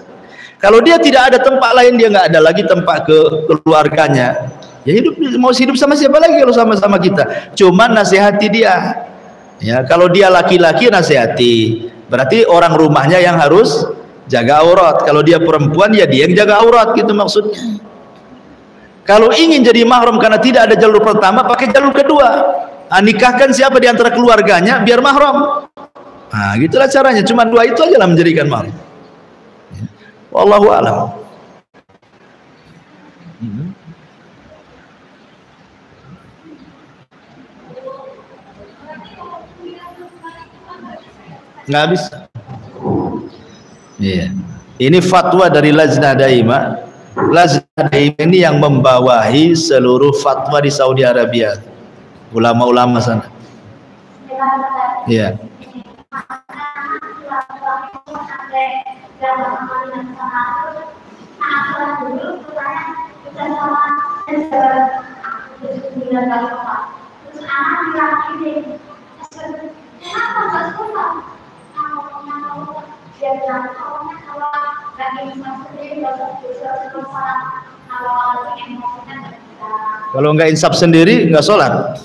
Kalau dia tidak ada tempat lain, dia nggak ada lagi tempat ke keluarganya, ya mau hidup sama siapa lagi kalau sama-sama kita, cuman nasihati dia. Ya, kalau dia laki-laki nasihati, berarti orang rumahnya yang harus jaga aurat. Kalau dia perempuan, ya dia yang jaga aurat, gitu maksudnya. Kalau ingin jadi mahram karena tidak ada jalur pertama, pakai jalur kedua. Nikahkan siapa di antara keluarganya biar mahram. Nah, gitulah caranya. Cuma 2 itu aja lah menjadikan mahram. Wallahu a'lam. Nggak bisa. Iya. Ini fatwa dari Lajnah Daimah. Lajnah Daimah ini yang membawahi seluruh fatwa di Saudi Arabia, ulama-ulama sana. Iya. Kalau nggak insaf sendiri nggak sholat.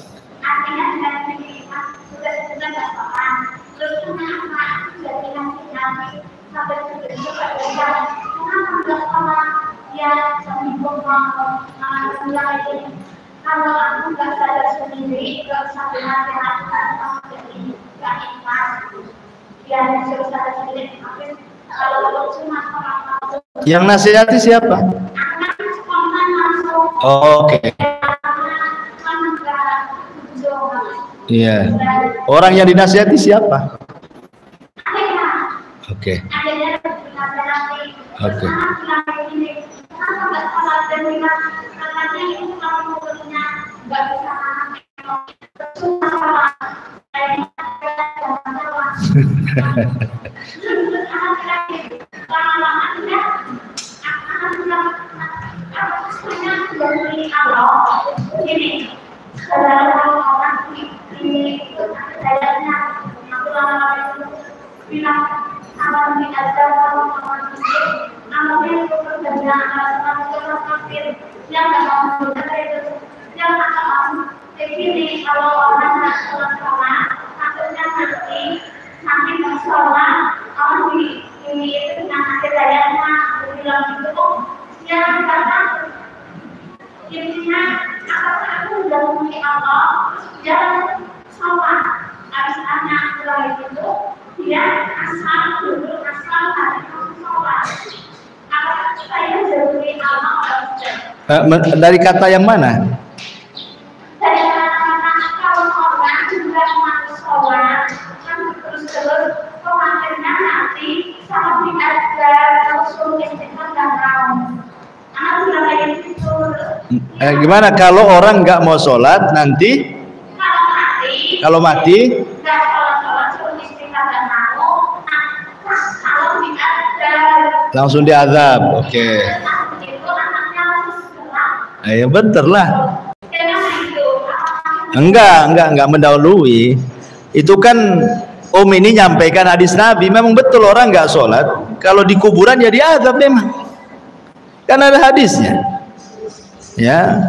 Kalau aku nggak sadar sendiri, nggak usah dinasihatkan, jadi nggak ikhlas. Biar saya sadar sendiri. Kalau cuma orang yang nasihati siapa? Oh, oke. Iya. Orang yang dinasihati siapa? Oke. Oke. Dari kata yang mana? Dari kata kalau orang juga mau sholat kan terus khawatirnya nanti sama diajar langsung istighfar dan mau. Anak sudah kayak gitu. Gimana kalau orang nggak mau sholat nanti? Kalau mati? Nggak sholat suruh istighfar dan mau. Kalau diajar langsung diazab. Oke. Ya bentar lah. Enggak mendahului. Itu kan ini nyampaikan hadis Nabi. Memang betul orang nggak sholat, kalau di kuburan ya diazab memang. Kan ada hadisnya. Ya.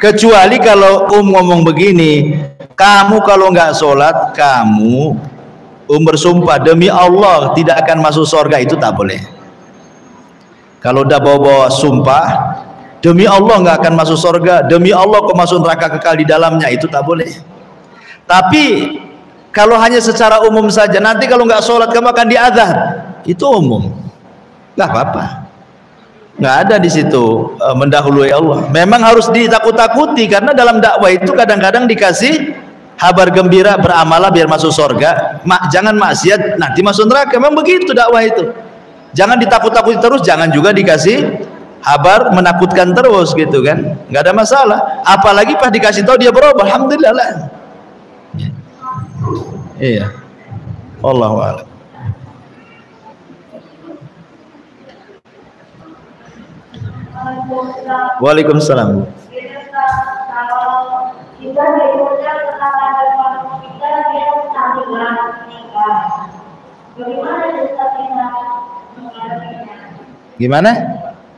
Kecuali kalau ngomong begini, kamu kalau nggak sholat, kamu bersumpah demi Allah tidak akan masuk surga, itu tak boleh. Kalau udah bawa sumpah demi Allah nggak akan masuk surga, demi Allah kau masuk neraka kekal di dalamnya, itu tak boleh. Tapi kalau hanya secara umum saja, nanti kalau nggak sholat kamu akan diazab, itu umum, nggak apa-apa, nggak ada di situ mendahului Allah. Memang harus ditakut-takuti karena dalam dakwah itu kadang-kadang dikasih kabar gembira, beramalah biar masuk surga, jangan maksiat nanti masuk neraka. Memang begitu dakwah itu. Jangan ditakut-takuti terus, jangan juga dikasih kabar menakutkan terus gitu kan, nggak ada masalah. Apalagi pas dikasih tahu dia berubah, alhamdulillah lah. Iya. Allahu a'lam. Waalaikumsalam. Kalau kita diucapkan tetangga dan orang kita dia tahlilan meninggal. Bagaimana kita menghadapinya? Gimana?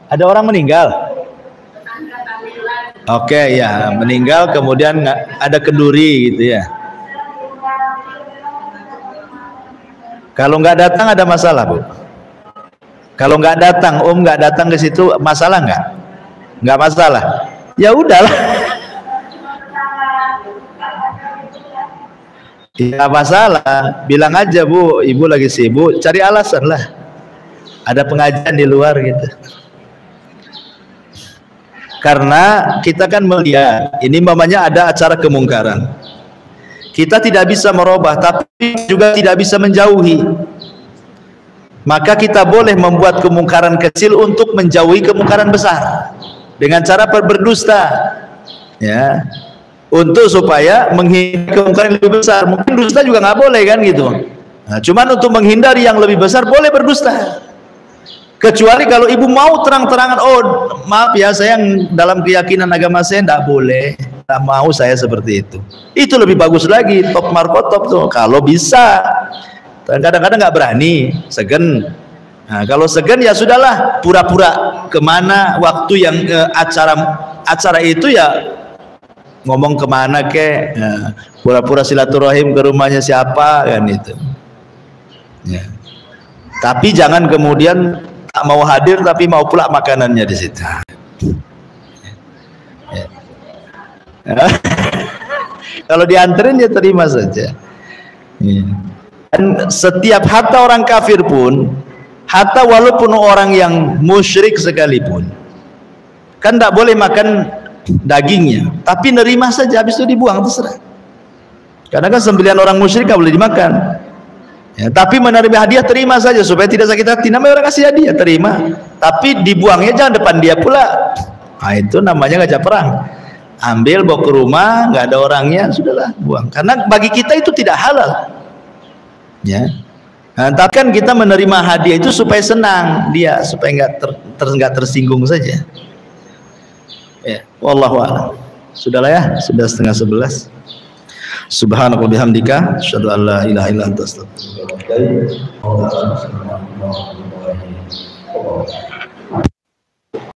Ada orang meninggal? Oke, ya, meninggal kemudian ada kenduri gitu ya. Kalau nggak datang ada masalah, Bu? Kalau nggak datang, nggak datang ke situ, masalah nggak? Nggak masalah. Ya udahlah. Ya masalah. Bilang aja, Bu, Ibu lagi sibuk, cari alasan lah. Ada pengajian di luar gitu. Karena kita kan melihat, ini mamanya ada acara kemungkaran. Kita tidak bisa merubah, tapi juga tidak bisa menjauhi. Maka kita boleh membuat kemungkaran kecil untuk menjauhi kemungkaran besar dengan cara berdusta, ya, untuk supaya menghindari kemungkaran yang lebih besar. Mungkin dusta juga nggak boleh kan gitu. Nah, cuman untuk menghindari yang lebih besar boleh berdusta. Kecuali kalau ibu mau terang-terangan, oh maaf ya, saya yang dalam keyakinan agama saya tidak boleh, tidak mau saya seperti itu. Itu lebih bagus lagi, top markotop tuh. Kalau bisa, kadang-kadang nggak berani, segen. Nah, kalau segen ya sudahlah, pura-pura kemana waktu yang acara itu ya ngomong kemana ke, pura-pura silaturahim ke rumahnya siapa kan itu. Ya. Tapi jangan kemudian tak mau hadir tapi mau pula makanannya di situ. Ya. Kalau dianterin ya terima saja. Ya. Dan setiap harta orang kafir pun, harta walaupun orang yang musyrik sekalipun, kan tidak boleh makan dagingnya, tapi nerima saja, habis itu dibuang, terserah. Karena kan sembelihan orang musyrik nggak boleh dimakan. Ya, tapi menerima hadiah terima saja supaya tidak sakit hati. Namanya orang kasih hadiah, terima. Tapi dibuangnya jangan depan dia pula. Nah, itu namanya ngajak perang. Ambil bawa ke rumah, nggak ada orangnya, sudahlah buang. Karena bagi kita itu tidak halal. Ya. Nah, tapi kan kita menerima hadiah itu supaya senang dia, supaya nggak tersinggung saja. Ya, wallahu a'lam. Sudahlah ya, sudah 10:30. Subhanallah bihamdika asyhadu an la ilaha illa anta astaghfiruka wa atubu ilaik.